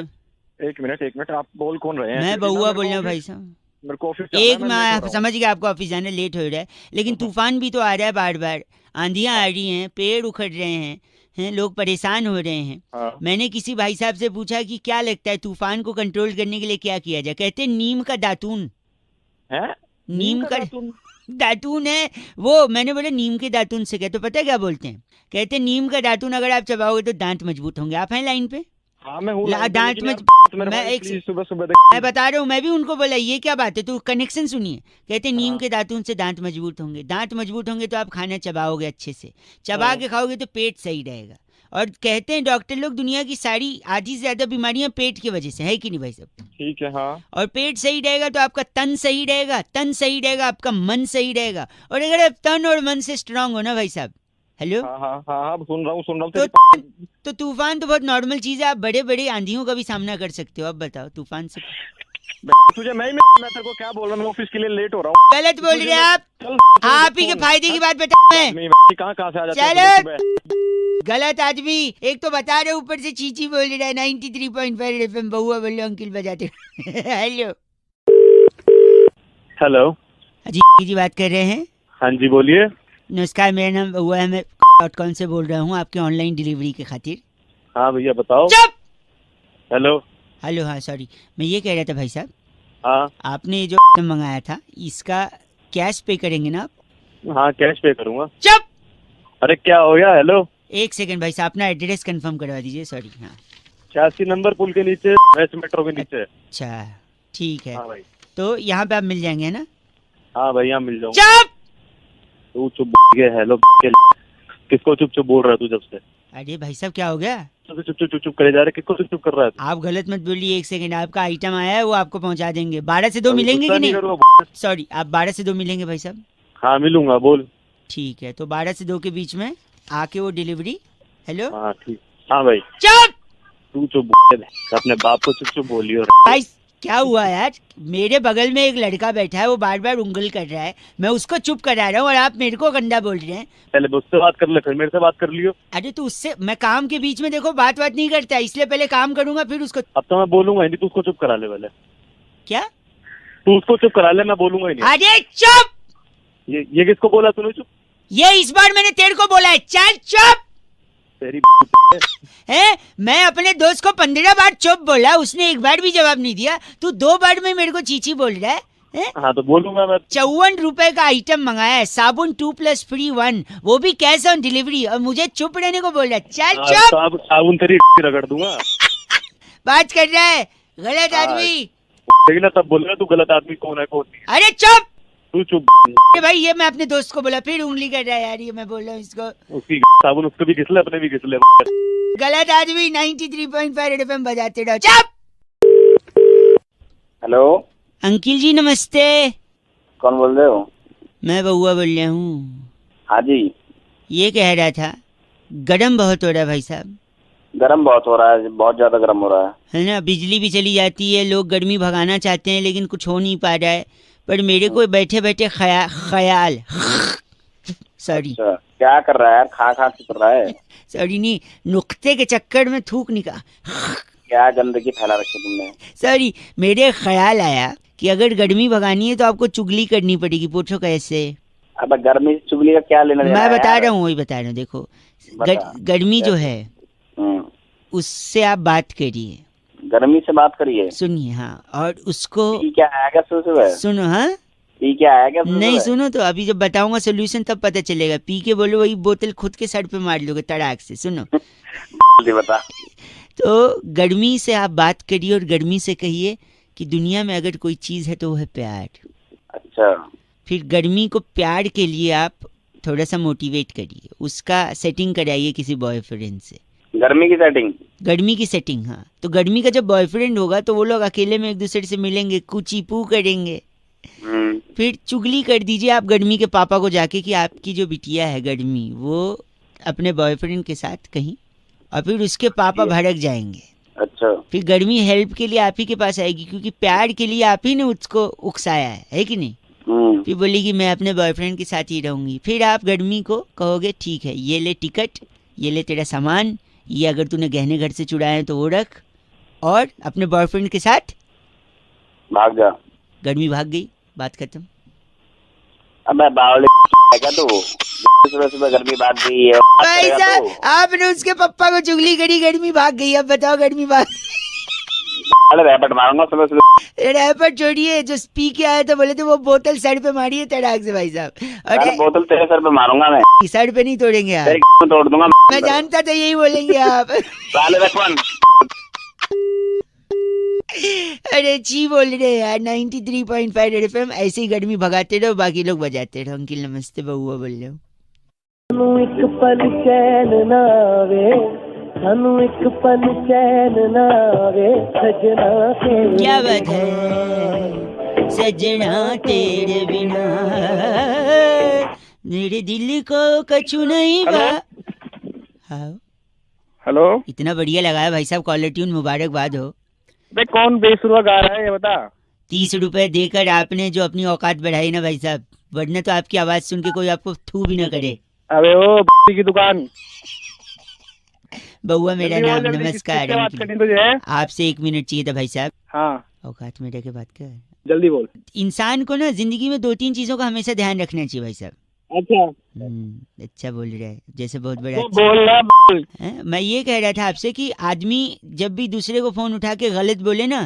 एक मिनट, आप बोल कौन रहे हैं?
मैं बउआ बोल रहा हूँ भाई साहब।
मेरे को ऑफिस
एक मैं समझ गया आपको ऑफिस जाने लेट हो रहा है, लेकिन तूफान भी तो आ रहा है, बार बार आंधियां आ रही हैं, पेड़ उखड़ रहे हैं, लोग परेशान हो रहे हैं।
हाँ।
मैंने किसी भाई साहब से पूछा कि क्या लगता है तूफान को कंट्रोल करने के लिए क्या किया जाए? कहते हैं नीम का दातून
है।
नीम का दातून है वो। मैंने बोला नीम के दातून से क्या? तो पता है क्या बोलते हैं? कहते हैं नीम का दातून अगर आप चबाओगे तो दांत मजबूत होंगे। आप हैं लाइन पे?
हाँ मैं हूँ।
दांत में मैं एक
सुबह
मैं बता रहा हूँ, मैं भी उनको बोला ये क्या बात है, तो कनेक्शन सुनिए। कहते नीम के दातून से दांत मजबूत होंगे, दांत मजबूत होंगे तो आप खाना चबाओगे अच्छे से, चबा के खाओगे तो पेट सही रहेगा। और कहते हैं डॉक्टर लोग दुनिया की सारी आधी से ज्यादा बीमारियां पेट की वजह से है कि नहीं भाई साहब?
ठीक है। हाँ।
और पेट सही रहेगा तो आपका तन सही रहेगा, तन सही रहेगा आपका मन सही रहेगा। और अगर आप तन और मन से स्ट्रांग हो ना भाई साहब, हेलो,
हाँ सुन रहा हूँ
तो तूफान तो बहुत नॉर्मल चीज है, आप बड़े बड़े आंधियों का भी सामना कर सकते हो। अब बताओ तूफान से
तुझे मैं तेरे को क्या बोल रहा हूँ, मैं ऑफिस के लिए लेट हो रहा हूँ।
गलत बोल रहे हैं आप ही के फायदे की बात बता मैं
कहाँ से आ जाता है?
चलो गलत आदमी, एक तो बता रहे ऊपर से चीची बोल रहा है। 93.5 FM बउआ बोल अंकिल बजाते। हेलो
हेलो
जी बात कर रहे हैं?
हाँ जी बोलिए।
नमस्कार, मेरा नाम बउआ है, मैं .com से बोल रहा हूँ आपके ऑनलाइन डिलीवरी के खातिर।
हाँ भैया बताओ।
चुप।
हेलो
हाँ सॉरी, मैं ये कह रहा था भाई साहब,
हाँ
आपने जो मंगाया था इसका कैश पे करेंगे ना आप?
हाँ कैश पे करूँगा।
चुप।
अरे क्या हो गया? हेलो
एक सेकंड भाई साहब, अपना एड्रेस कंफर्म करवा दीजिए। सॉरी। हाँ
86 नंबर पुल के नीचे, वेस्ट मेट्रो के नीचे।
अच्छा ठीक है।
हाँ भाई।
तो यहाँ पे आप मिल जाएंगे ना?
हाँ भाई यहाँ मिल जाऊंगा।
चुप।
तू चुप हेलो किसको चुप चुप बोल रहा है तू जब से?
अरे भाई साहब क्या हो गया?
चुप करे जा रहे, किसको चुप चुप कर रहा है?
आप गलत मत बोलिए। एक सेकंड, आपका आइटम आया है वो आपको पहुंचा देंगे। 12 से 2 मिलेंगे कि नहीं? सॉरी, आप 12 से 2 मिलेंगे भाई साहब?
हाँ मिलूंगा, बोल।
ठीक है, तो 12 से 2 के बीच में आके वो डिलीवरी। हेलो
हाँ ठीक। हाँ भाई।
चुप।
तू चुप अपने बाप को चुप चुप बोलियो।
भाई क्या हुआ यार? मेरे बगल में एक लड़का बैठा है, वो बार बार उंगल कर रहा है, मैं उसको चुप करा रहा हूँ और आप मेरे को गंदा बोल रहे हैं।
पहले उससे बात कर ले, फिर मेरे से बात कर लियो।
अरे तो उससे मैं काम के बीच में देखो बात नहीं करता, इसलिए पहले काम करूंगा फिर उसको।
अब तो मैं बोलूंगा ही नहीं, तू उसको चुप करा ले पहले।
क्या?
तू उसको चुप करा ले, मैं बोलूंगा ही नहीं।
अरे चुप।
ये किसको बोला तूने चुप?
ये इस बार मैंने तेरे को बोला है, चल चुप।
तेरी
है, मैं अपने दोस्त को 15 बार चुप बोला, उसने एक बार भी जवाब नहीं दिया। तू 2 बार में मेरे को चीची बोल रहा है?
हाँ तो बोलूंगा मैं।
54 रुपए का आइटम मंगाया है, साबुन 2 + फ्री 1, वो भी कैश ऑन डिलीवरी, और मुझे चुप रहने को बोल रहा है। चल चुप।
साबुन तेरी रगड़ दूंगा।
बात कर रहा है गलत आदमी।
ना तब बोल रहा तू गलत आदमी कौन है कौन नहीं।
अरे चुप।
तू चुप।
भाई ये मैं अपने दोस्त को बोला, फिर उंगली कर रहा है यार, ये मैं बोल रहा हूँ इसको।
उसकी साबुन उसको भी घिसले, अपने भी घिसले।
गलत आदमी। 93.5 FM बजाते रहो। चुप।
हेलो
अंकिल जी नमस्ते।
कौन बोल रहे हो?
मैं बउआ बोल रहा हूँ।
हाँ जी।
ये कह रहा था गरम बहुत हो रहा है भाई साहब।
गर्म बहुत हो रहा है, बहुत ज्यादा गर्म हो रहा
है ना, बिजली भी चली जाती है, लोग गर्मी भगाना चाहते हैं लेकिन कुछ हो नहीं पा रहा है। पर मेरे को बैठे बैठे ख्याल सॉरी।
अच्छा, क्या कर रहा है यार? खा कर रहा है?
सॉरी नहीं, नुक्ते के चक्कर में थूक निकाल।
क्या गंदगी फैला रखी तुमने?
सॉरी, मेरे ख्याल आया कि अगर गर्मी भगानी है तो आपको चुगली करनी पड़ेगी। पूछो कैसे?
अब गर्मी से चुगली का क्या लेना देना?
मैं बता रहा हूँ, वही बता रहा हूँ। देखो गर्मी जो है उससे आप बात करिए,
गर्मी से बात करिए,
सुनिए। हाँ, और उसको
क्या आएगा सुबह?
सुनो। हाँ
क्या आएगा?
नहीं सुनो तो, अभी जब बताऊंगा सोल्यूशन तब पता चलेगा। पी के बोलो वही बोतल खुद के सर पे मार लोगे तड़ाक से। सुनो
बता।
तो गर्मी से आप बात करिए और गर्मी से कहिए कि दुनिया में अगर कोई चीज है तो वो है प्यार।
अच्छा
फिर गर्मी को प्यार के लिए आप थोड़ा सा मोटिवेट करिए, उसका सेटिंग कराइए किसी बॉयफ्रेंड से।
गर्मी की सेटिंग?
गर्मी की सेटिंग, हाँ। तो गर्मी का जब बॉयफ्रेंड होगा तो वो लोग अकेले में एक दूसरे से मिलेंगे, कुची पू करेंगे। फिर चुगली कर दीजिए आप गर्मी के पापा को जाके कि आपकी जो बिटिया है गर्मी, वो अपने बॉयफ्रेंड के साथ कहीं, और फिर उसके पापा भड़क जाएंगे।
अच्छा।
फिर गर्मी हेल्प के लिए आप ही के पास आएगी, क्योंकि प्यार के लिए आप ही ने उसको उकसाया है कि नहीं? फिर बोलेगी मैं अपने बॉयफ्रेंड के साथ ही रहूंगी। फिर आप गर्मी को कहोगे ठीक है, ये ले टिकट, ये ले तेरा सामान, ये अगर तूने गहने घर से चुराए हैं तो वो रख, और अपने बॉयफ्रेंड के साथ
भाग जा।
गर्मी भाग गई, बात खत्म।
अबे बावले क्या तू? सुबह सुबह गर्मी भाग गई है।
भाई साहब, आपने उसके पप्पा को चुगली करी, गर्मी भाग गई। अब बताओ गर्मी भाग?
अरे रैपट मारूंगा सुबह सुबह।
रैपट छोड़िए, जो पी के आए थे बोले थे वो बोतल सर पे मारिए तड़ाक से भाई साहब।
अरे बोतल तेरे सर पे मारूंगा मैं।
सर पे नहीं तोड़ेंगे आप,
तेरी तोड़ दूंगा
मैं जानता था यही बोलेंगे आप।
साले रखवन।
अरे ची बोल रहे हैं यार। 93.5 रेड एफएम, ऐसे ही गर्मी भगाते रहो, बाकी लोग बजाते रहो। अंकिल नमस्ते, बउआ बोल रहे हो।
एक पल चैन ना आवे, सानू एक पल चैन ना आवे, सजना तेरे।
क्या बात है, सजना तेरे बिना मेरे दिल को कछु नहीं बा। हाँ
हेलो,
इतना बढ़िया लगाया भाई साहब, कॉलर ट्यून, मुबारकबाद हो।
बे कौन बेसुरा गा रहा है ये बता।
30 रुपए देकर आपने जो अपनी औकात बढ़ाई ना भाई साहब, वरना तो आपकी आवाज सुन के कोई आपको थू भी ना करे।
अबे ओ की दुकान।
बउआ मेरा नाम,
जल्दी,
नमस्कार।
बात करनी तुझे?
आपसे 1 मिनट चाहिए था भाई साहब।
हाँ
औकात में रह के बात कर।
जल्दी बोल।
इंसान को ना जिंदगी में 2-3 चीजों का हमेशा ध्यान रखना चाहिए भाई साहब।
अच्छा
अच्छा बोल रहा है, जैसे बहुत बड़ा।
तो बोल रहा बोल।
मैं ये कह रहा था आपसे कि आदमी जब भी दूसरे को फोन उठा के गलत बोले ना,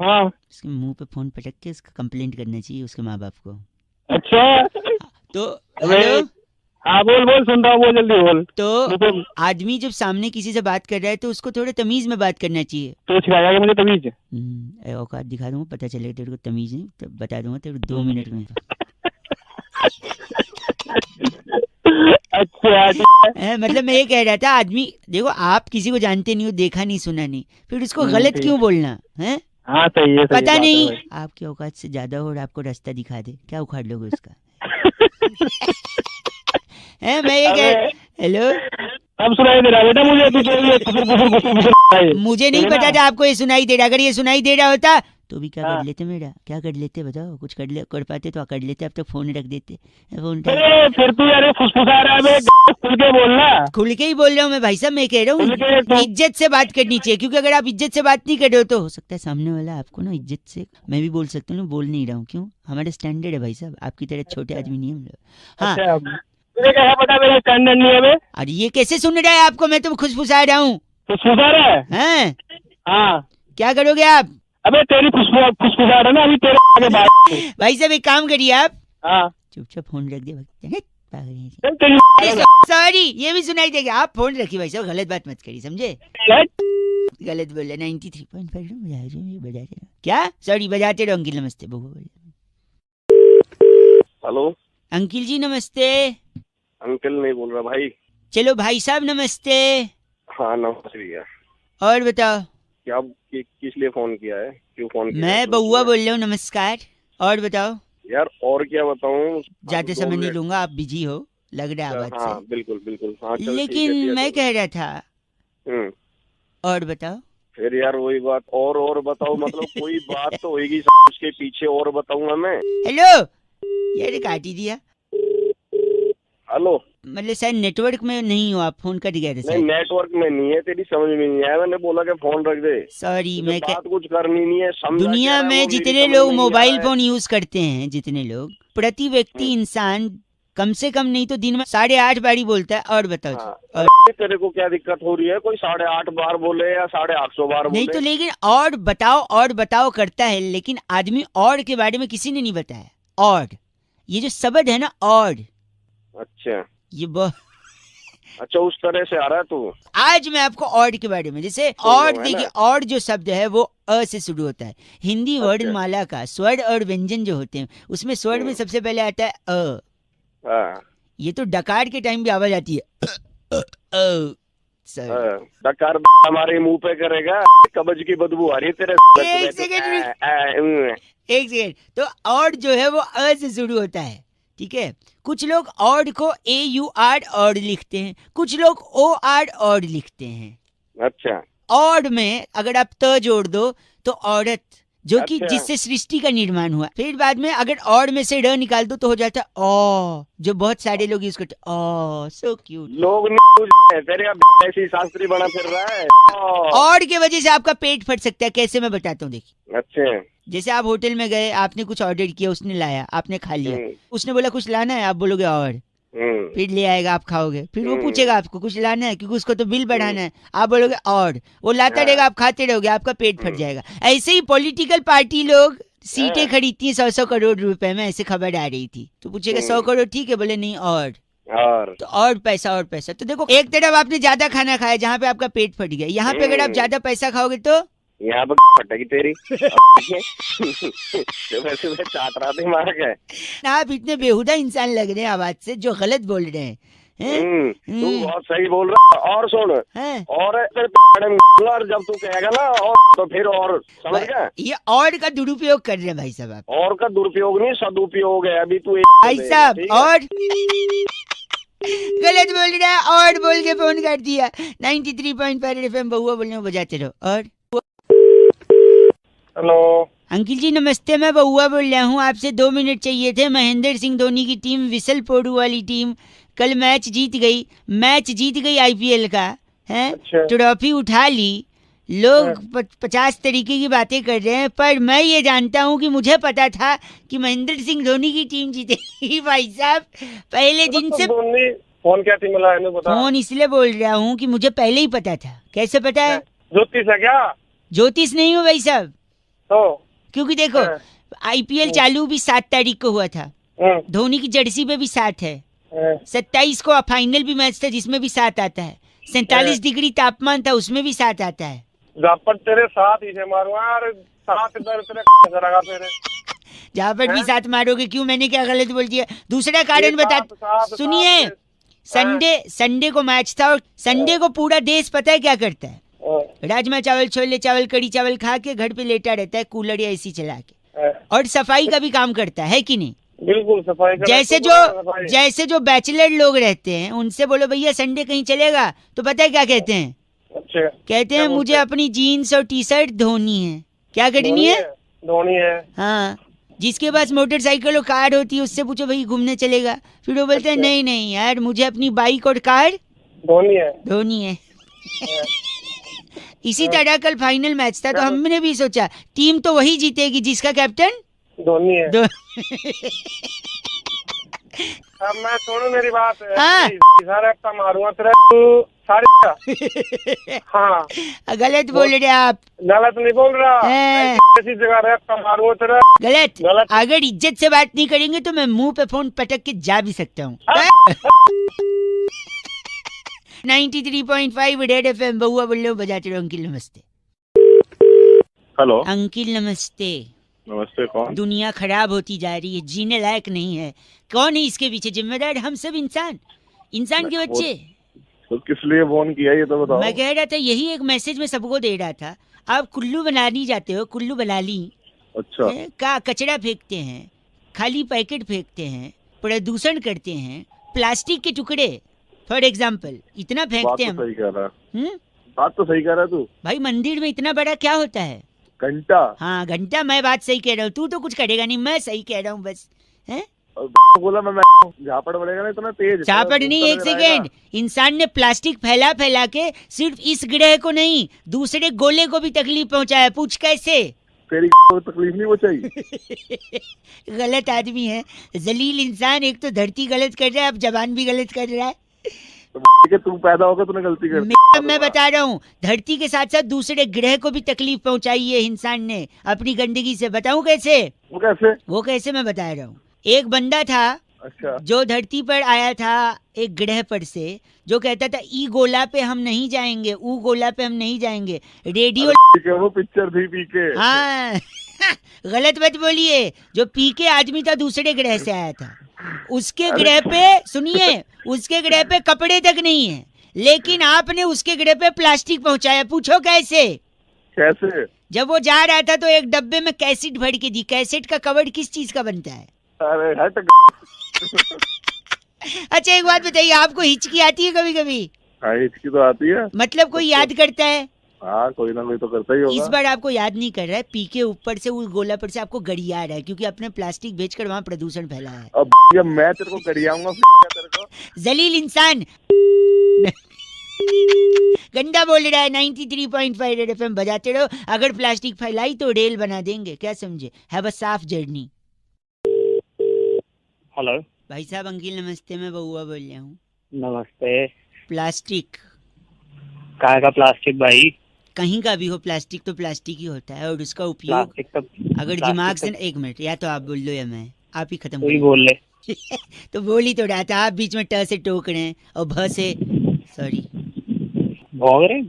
हाँ
उसके मुंह पे फोन पटक के उसका कंप्लेंट करना चाहिए उसके माँ बाप को।
अच्छा
तो हेलो,
हाँ बोल बोल, सुन रहा हूँ, बोल जल्दी बोल।
तो आदमी जब सामने किसी से बात कर रहा है तो उसको थोड़ा तमीज में बात करना चाहिए।
तो सिखाया मुझे तमीज?
औकात दिखा दूंगा, पता चलेगा तेरे को तमीज नहीं, तो बता दूंगा तेरे को 2 मिनट में।
अच्छा
मतलब मैं ये कह रहा था, आदमी देखो, आप किसी को जानते नहीं हो, देखा नहीं सुना नहीं, फिर उसको गलत क्यों बोलना है?
हाँ सही है,
पता नहीं आपकी औकात से ज्यादा हो और आपको रास्ता दिखा दे, क्या उखाड़ लोगे उसका? मैं ये कह, हेलो,
अब सुनाई दे रहा बेटा मुझे?
मुझे नहीं पता था आपको ये सुनाई दे रहा। अगर ये सुनाई दे रहा होता तो भी क्या कर लेते मेरा, क्या कर लेते बताओ? कुछ कर पाते तो कर लेते, अब तक फोन रख देते। फोन
फिर तू यार फुसफुसा रहा है, खुल के बोलना।
खुल के ही बोल रहा हूँ मैं भाई साहब, मैं कह रहा हूँ इज्जत से बात करनी चाहिए, क्योंकि अगर आप इज्जत से बात नहीं कर रहे हो तो हो सकता है सामने वाला आपको ना इज्जत से, मैं भी बोल सकता हूँ, बोल नहीं रहा हूँ, क्यों? हमारा स्टैंडर्ड है भाई साहब, आपकी तरह छोटे आदमी नहीं हम लोग। हाँ
तुझे क्या पता मेरा स्टैंडर्ड नहीं है बे?
अरे ये कैसे सुन रहा है आपको? मैं तो खुशफुसा रहा हूँ।
फुसफुसा रहा है?
हाँ क्या करोगे आप?
अबे तेरी फुसफुसा रहा ना अभी तेरे आगे बात।
भाई साहब एक काम करिए आप,
हाँ
चुपचाप फोन रख दे।
तेरी
सॉरी, ये भी सुनाई देगा। आप फोन रखिए भाई साहब, गलत बात मत करिए, समझे? गलत बोले। 93.5 बजा रहे क्या? सॉरी, बजाते रहो। अंकिल नमस्ते,
हेलो
अंकिल जी नमस्ते।
अंकल नहीं बोल रहा भाई।
चलो भाई साहब नमस्ते।
हाँ नमस्ते भैया।
और बताओ
क्या किस लिए फोन किया है? क्यों फोन किया?
मैं बउआ बोल रहा हूँ, नमस्कार। और बताओ
यार, और क्या बताऊँ?
ज्यादा समय नहीं लूंगा, आप बिजी हो लग रहा है आवाज
हाँ
से।
बिल्कुल बिल्कुल। हाँ
लेकिन मैं कह रहा था, और बताओ।
फिर यार वही बात, और बताओ, मतलब कोई बात तो होगी उसके पीछे, और बताऊंगा मैं।
हेलो, यार काट ही दिया।
हेलो,
मतलब शायद नेटवर्क में नहीं हो आप, फोन कट गया था।
नहीं नेटवर्क में नहीं है, तेरी समझ में नहीं आया, मैंने बोला कि फोन रख दे।
सॉरी, मैं
बात कुछ करनी नहीं है।
दुनिया में जितने लोग मोबाइल फोन यूज करते हैं, जितने लोग, प्रति व्यक्ति इंसान कम से कम नहीं तो दिन में 8.5 बारी बोलता है। और बताओ
हाँ। तेरे को क्या दिक्कत हो रही है? कोई 8.5 बार बोले या 850 बार बोले?
नहीं तो, लेकिन और बताओ करता है, लेकिन आदमी और के बारे में किसी ने नहीं बताया। और ये जो शब्द है ना, और
अच्छा,
ये
अच्छा उस तरह से आ रहा है तू।
आज मैं आपको ऑड के बारे में, जैसे ऑड देखिए, ऑड जो शब्द है वो अ से शुरू होता है। हिंदी वर्णमाला का स्वर और व्यंजन जो होते हैं उसमें स्वर में सबसे पहले आता है अ।
हाँ।
ये तो डकार के टाइम भी आवाज आती है सर।
डकार हमारे मुंह पे करेगा, कब्ज की बदबू आ रही है तेरे।
एक सेकंड, एक सेकंड। तो ऑड जो है वो अ से शुरू होता है, ठीक है। कुछ लोग ऑड को AUR ऑड लिखते हैं, कुछ लोग OR ऑड लिखते हैं।
अच्छा।
ऑड में अगर आप त जोड़ दो तो औरत, जो कि
अच्छा।
जिससे सृष्टि का निर्माण हुआ। फिर बाद में अगर ऑड में से र निकाल दो तो हो जाता है ओ, जो बहुत सारे लोग यूज करते हैं। ओ सो क्यूट।
लोग तेरे ऐसी शास्त्री बना फिर रहा है।
ऑड के वजह से आपका पेट फट सकता है। कैसे, मैं बताता हूँ, देखिए।
अच्छा।
जैसे आप होटल में गए, आपने कुछ ऑर्डर किया, उसने लाया, आपने खा लिया, उसने बोला कुछ लाना है, आप बोलोगे और, फिर ले आएगा, आप खाओगे, फिर वो पूछेगा आपको कुछ लाना है क्योंकि उसको तो बिल बढ़ाना है, आप बोलोगे और, वो लाता रहेगा, आप खाते रहोगे, आपका पेट फट जाएगा। ऐसे ही पॉलिटिकल पार्टी लोग सीटें खरीदती हैं 100-100 करोड़ रुपए में, ऐसे खबर आ रही थी। तो पूछेगा 100 करोड़, ठीक है, बोले नहीं और तो और पैसा। तो देखो, एक तरफ आपने ज्यादा खाना खाया जहाँ पे आपका पेट फट गया, यहाँ पे अगर आप ज्यादा पैसा खाओगे तो
यहाँ पर फटेगी तेरी। वैसे मैं चाट रहा थी मार के।
आप इतने बेहुदा इंसान लग रहे हैं आवाज से, जो गलत बोल रहे हैं।
तू बहुत सही बोल रहा है। और सुन, और जब तू कहेगा ना और, तो फिर और, समझ गया?
ये और का दुरुपयोग कर रहे हैं भाई साहब आप।
और का दुरुपयोग नहीं, सदुपयोग है। अभी तू
भाई साहब और गलत बोल रहा है, और बोल के फोन कर दिया। 93.5 FM बहुआ बोलने में बजाते रहो। और
हेलो
अंकिल जी नमस्ते, मैं बहुआ बोल रहा हूँ, आपसे 2 मिनट चाहिए थे। महेंद्र सिंह धोनी की टीम, विसल पोडू वाली टीम, कल मैच जीत गई IPL का है।
अच्छा।
ट्रॉफी उठा ली। लोग 50 तरीके की बातें कर रहे हैं, पर मैं ये जानता हूँ कि मुझे पता था कि महेंद्र सिंह धोनी की टीम जीतेगी। भाई साहब पहले दिन से
फोन क्या टीम मिला है बता।
फोन इसलिए बोल रहा हूँ कि मुझे पहले ही पता था। कैसे पता है?
ज्योतिष है क्या?
ज्योतिष नहीं हो भाई साहब,
तो
क्योंकि देखो IPL चालू भी 7 तारीख को हुआ था, धोनी की जर्सी पे भी 7 है, 27 को फाइनल भी मैच था जिसमें भी 7 आता है, 47 डिग्री तापमान था उसमें भी 7 आता है।
तेरे साथ ही से मारूंगा यार, 7 इधर तेरे
जहाँ पर भी 7 मारोगे। क्यों, मैंने क्या गलत बोल दिया? दूसरा कारण बता, सुनिए। संडे को मैच था, और संडे को पूरा देश पता है क्या करता है? राजमा चावल, छोले चावल, कड़ी चावल खा के घर पे लेटा रहता है, कूलर या AC चला के, और सफाई का भी काम करता है कि नहीं?
बिल्कुल सफाई का।
जैसे जो बैचलर लोग रहते हैं उनसे बोलो भैया संडे कहीं चलेगा, तो पता है क्या कहते हैं?
अच्छा।
कहते हैं मुझे अपनी जीन्स और टी-शर्ट धोनी है। क्या करनी है?
धोनी है।
हाँ, जिसके पास मोटरसाइकिल और कार होती है उससे पूछो भाई घूमने चलेगा, फिर वो बोलते हैं नहीं यार मुझे अपनी बाइक और कार धोनी है। इसी तरह कल फाइनल मैच था, तो हमने भी सोचा टीम तो वही जीतेगी जिसका कैप्टन
धोनी है। अब मैं सुनो मेरी बात।
हाँ।
सारे मारूंगा तेरा सारे। हाँ
गलत बोल रहे आप।
गलत नहीं बोल रहा, ऐसी जगह मारूंगा तेरा।
गलत। अगर इज्जत से बात नहीं करेंगे तो मैं मुंह पे फोन पटक के जा भी सकता हूँ। 93.5 रेड FM बहुआ बोल बजाते रहो। अंकिल नमस्ते।
हेलो
अंकिल नमस्ते।
नमस्ते। कौन?
दुनिया खराब होती जा रही है, जीने लायक नहीं है। कौन है इसके पीछे जिम्मेदार? हम सब इंसान के बच्चे।
तो किस लिए फोन किया ये तो बताओ।
मैं कह रहा था, यही एक मैसेज में सबको दे रहा था। आप कुल्लू बनानी जाते हो, कुल्लू बनाली।
अच्छा।
का कचरा फेंकते हैं, खाली पैकेट फेंकते हैं, प्रदूषण करते हैं, प्लास्टिक के टुकड़े फॉर एग्जाम्पल इतना फेंकते हैं।
सही कह रहा है। बात तो सही कह रहा है तू।
भाई मंदिर में इतना बड़ा क्या होता है?
घंटा।
हाँ घंटा। मैं बात सही कह रहा हूँ, तू तो कुछ करेगा नहीं, मैं सही कह रहा हूँ बस। है
बोला मैं झापड़ बोलेगा ना इतना तेज।
झापड़ नहीं, एक सेकेंड। इंसान ने प्लास्टिक फैला फैला के सिर्फ इस ग्रह को नहीं दूसरे गोले को भी तकलीफ पहुंचाया। पूछ कैसे?
तेरी तकलीफ नहीं पहुंचाई।
गलत आदमी है, जलील इंसान। एक तो धरती गलत कर रहा है, अब जबान भी गलत कर रहा है।
तो तू पैदा होकर तूने गलती कर।
मैं बता रहा हूँ, धरती के साथ साथ दूसरे ग्रह को भी तकलीफ पहुंचाई है इंसान ने अपनी गंदगी से। बताऊं कैसे?
वो कैसे
मैं बता रहा हूँ। एक बंदा था,
अच्छा
जो धरती पर आया था एक ग्रह पर से, जो कहता था ई गोला पे हम नहीं जाएंगे, ऊ गोला पे हम नहीं जाएंगे, रेडियो।
ठीक है, वो पिक्चर थी पीके।
हाँ गलत मत बोलिए, जो पीके आदमी था दूसरे ग्रह से आया था। उसके ग्रह पे, सुनिए, उसके ग्रह पे कपड़े तक नहीं है, लेकिन आपने उसके ग्रह पे प्लास्टिक पहुंचाया। पूछो कैसे?
कैसे?
जब वो जा रहा था तो एक डब्बे में कैसेट भर के दी। कैसेट का कवर किस चीज का बनता है?
अरे हट।
अच्छा एक बात बताइए, आपको हिचकी आती है कभी कभी?
हाँ हिचकी तो आती है।
मतलब कोई याद करता है?
हाँ कोई ना कोई तो करता ही होगा।
इस बार आपको याद नहीं कर रहा है, पी के ऊपर से उस गोला पर से आपको गड़िया रहा है, क्योंकि आपने प्लास्टिक बेचकर वहाँ प्रदूषण फैलाया है।
अब जब मैं तेरे को गरियाऊंगा तेरे को।
जलील इंसान गंदा बोल रहा है। 93.5 रेड एफएम बजाते रहो। अगर प्लास्टिक फैलाई तो रेल बना देंगे, क्या समझे? हैव अ साफ जर्नी।
हेलो
भाई साहब अंकिल नमस्ते, मैं बउआ बोल रहा हूँ।
नमस्ते।
प्लास्टिक
काय का प्लास्टिक भाई?
कहीं का भी हो, प्लास्टिक तो प्लास्टिक ही होता है, और उसका उपयोग अगर दिमाग से, एक मिनट, या तो आप बोल लो या मैं, आप ही खत्म
कोई बोल ले।
तो बोल ही तो रहा था, आप बीच में ट से टोक रहे हैं और भ से, सॉरी
भौंक रहे?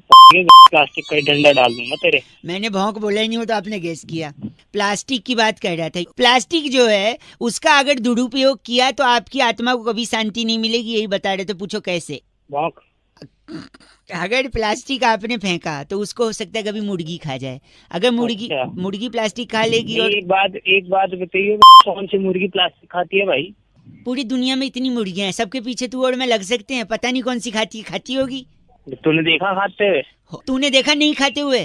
प्लास्टिक का डंडा डाल दूंगा तेरे।
मैंने भौंक बोला ही नहीं हो तो आपने गेस किया। प्लास्टिक की बात कर रहा था। प्लास्टिक जो है उसका अगर दुरुपयोग किया तो आपकी आत्मा को कभी शांति नहीं मिलेगी, यही बता रहे थे। पूछो कैसे?
भौंक।
अगर प्लास्टिक आपने फेंका तो उसको हो सकता है कभी मुर्गी खा जाए। अगर
अच्छा।
मुर्गी प्लास्टिक खा लेगी। और
एक बात बताइए, कौन सी मुर्गी प्लास्टिक खाती है भाई?
पूरी दुनिया में इतनी मुर्गियां हैं, सबके पीछे तू और मैं लग सकते हैं, पता नहीं कौन सी खाती होगी।
तूने देखा खाते हुए?
तूने देखा नहीं खाते हुए?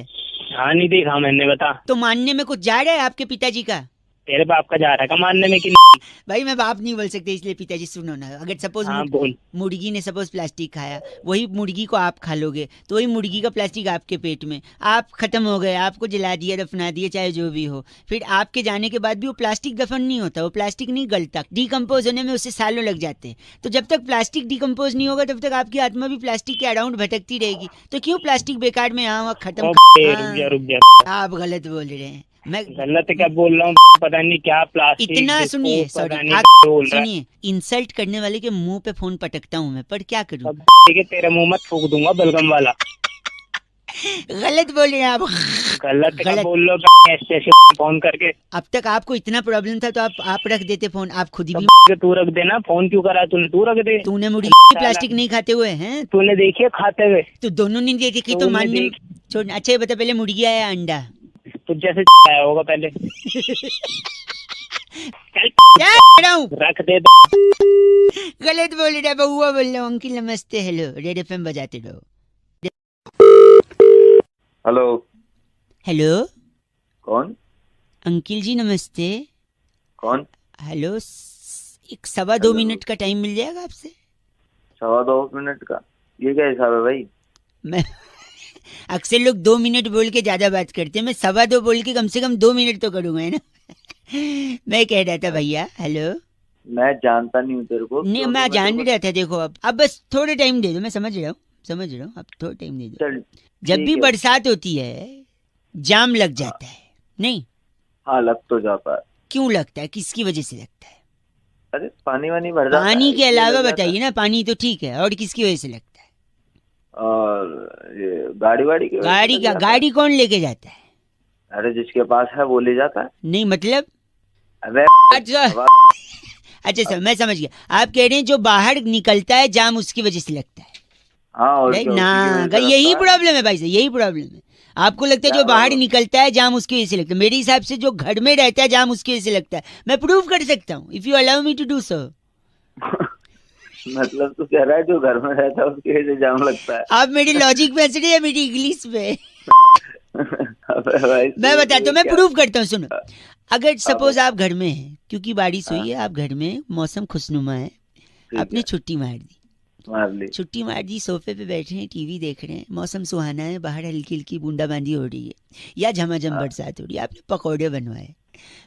हाँ नहीं देखा मैंने, बता।
तो मानने में कुछ जा रहा है आपके पिताजी का?
तेरे बाप का जा रहा है मानने में कि?
भाई मैं बाप नहीं बोल सकते, इसलिए पिताजी सुनो ना। अगर सपोज
बोल।
मुर्गी ने सपोज प्लास्टिक खाया, वही मुर्गी को आप खा लोगे तो वही मुर्गी का प्लास्टिक आपके पेट में, आप खत्म हो गए, आपको जला दिया, दफना दिया, चाहे जो भी हो। फिर आपके जाने के बाद भी वो प्लास्टिक दफन नहीं होता, वो प्लास्टिक नहीं गलता, डिकम्पोज होने में उससे सालों लग जाते हैं। तो जब तक प्लास्टिक डिकम्पोज नहीं होगा तब तक आपकी आत्मा भी प्लास्टिक के अराउंड भटकती रहेगी। तो क्यों प्लास्टिक बेकार में यहाँ खत्म?
रुक जा।
आप गलत बोल रहे हैं। मैं
गलत क्या बोल रहा हूँ? पता नहीं क्या प्लास्टिक।
इतना सुनिए,
सॉरी
सुनिए, इंसल्ट करने वाले के मुंह पे फोन पटकता हूँ मैं, पर क्या करूँ?
ठीक है, तेरा मुंह मत फूक दूंगा बलगम वाला।
गलत बोल रहे हैं आप।
गलत बोल लो ऐसे फोन करके।
अब तक आपको इतना प्रॉब्लम था तो आप रख देते फोन, आप खुद ही भी।
तू रख देना फोन, क्यों करा तूने? तू रख दे।
तूने मुर्गी प्लास्टिक नहीं खाते हुए हैं?
तूने देखी है खाते हुए?
तो दोनों ने देखी तो मानने छोड़। अच्छा ये बता, पहले मुर्गी आया अंडा?
तो जैसे आया होगा पहले।
क्या
रख दे।
गलत बोल रहा है, बउआ बोल रहा हूँ। अंकिल नमस्ते, हेलो, रेड एफएम बजाते रहो।
हेलो।
हेलो
कौन?
अंकिल जी नमस्ते।
कौन?
हेलो, एक 2.25 मिनट का टाइम मिल जाएगा आपसे?
2.25 मिनट का? ये क्या हिसाब है भाई?
मैं अक्सर लोग 2 मिनट बोल के ज्यादा बात करते हैं, मैं 2.25 बोल के कम से कम 2 मिनट तो करूंगा, है ना? मैं कह रहा था भैया, हेलो।
मैं जानता नहीं हूँ तेरे को।
नहीं मैं जान रहा था। देखो अब बस थोड़ा टाइम दे दो, मैं समझ रहा हूँ, अब थोड़ा टाइम दे दो।
चल,
जब भी बरसात होती है जाम लग जाता है, नहीं?
हाँ लग तो जाता है।
क्यों लगता है, किसकी वजह से लगता है?
अरे पानी वानी भर जाता है।
पानी के अलावा बताइए ना, पानी तो ठीक है, और किसकी वजह से लगता है?
और ये गाड़ी वाड़ी की
गाड़ी कौन लेके जाता है?
अरे जिसके पास है वो ले जाता है।
नहीं मतलब?
अरे
अच्छा सर, मैं समझ गया। आप कह रहे हैं जो बाहर निकलता है जाम उसकी वजह से लगता है।
हाँ और
ना, यही प्रॉब्लम है भाई साहब, यही प्रॉब्लम है। आपको लगता है जो बाहर निकलता है जाम उसकी वजह से लगता है, मेरे हिसाब से जो घर में रहता है जाम उसकी वजह से लगता है। मैं प्रूव कर सकता हूँ, if you allow me to do so.
मतलब तू कह रहा है जो घर में रहता है उसकी वजह से जाम लगता है?
आप मेरी लॉजिक पे हंस रहे हैं, मेरी इंग्लिश पे।
भाई
मैं बताता हूँ, मैं प्रूव करता हूँ, सुनो। अगर सपोज आप घर में हैं, क्योंकि बारिश हुई है, आप घर में, मौसम खुशनुमा है, आपने छुट्टी मार दी, सोफे पे बैठे हैं, टीवी देख रहे हैं, मौसम सुहाना है, बाहर हल्की हल्की बूंदाबांदी हो रही है या झमाझम बरसात हो रही है, आपने पकौड़े बनवाए।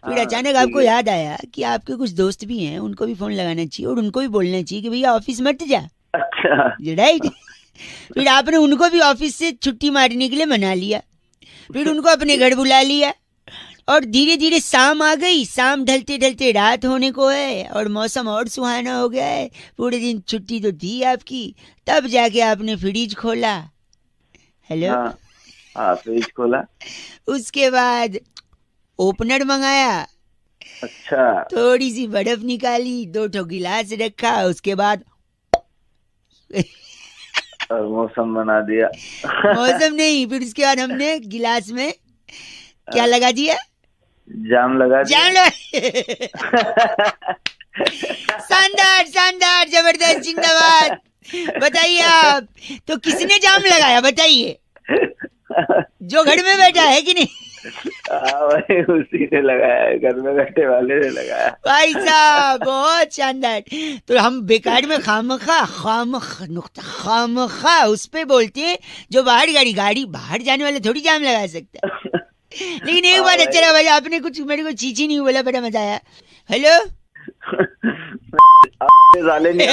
फिर अचानक आपको याद आया कि आपके कुछ दोस्त भी हैं, उनको भी फोन लगाना चाहिए और उनको भी बोलना चाहिए कि भैया ऑफिस मत जा।
अच्छा
राइट। फिर आपने उनको भी ऑफिस से छुट्टी मारने के लिए मना लिया, फिर उनको अपने घर बुला लिया, और धीरे धीरे शाम आ गई, शाम ढलते ढलते रात होने को है और मौसम और सुहाना हो गया है। पूरे दिन छुट्टी तो थी आपकी, तब जाके आपने फ्रिज खोला। हेलो।
हाँ फ्रिज खोला।
उसके बाद ओपनर मंगाया,
अच्छा।
थोड़ी सी बर्फ निकाली, 2 गिलास रखा, उसके बाद
और मौसम बना दिया।
मौसम नहीं, फिर उसके बाद हमने गिलास में क्या लगा दिया?
जाम लगा दिया।
जाम लगा। शानदार शानदार, जबरदस्त, जिंदाबाद। बताइए आप, तो किसने जाम लगाया बताइए? जो घर में बैठा है कि नहीं?
भाई उसी ने लगाया है, घर में बैठे वाले ने लगाया।
भाई साहब बहुत शानदार। तो हम बेकार में खामखा उस पे बोलते हैं जो गाड़ी बाहर जाने वाले थोड़ी जाम लगा सकता है। लेकिन एक बात अच्छा रहा भाई, आपने कुछ मेरे को चीची नहीं बोला, बड़ा मजा आया। हेलो।
साले नहीं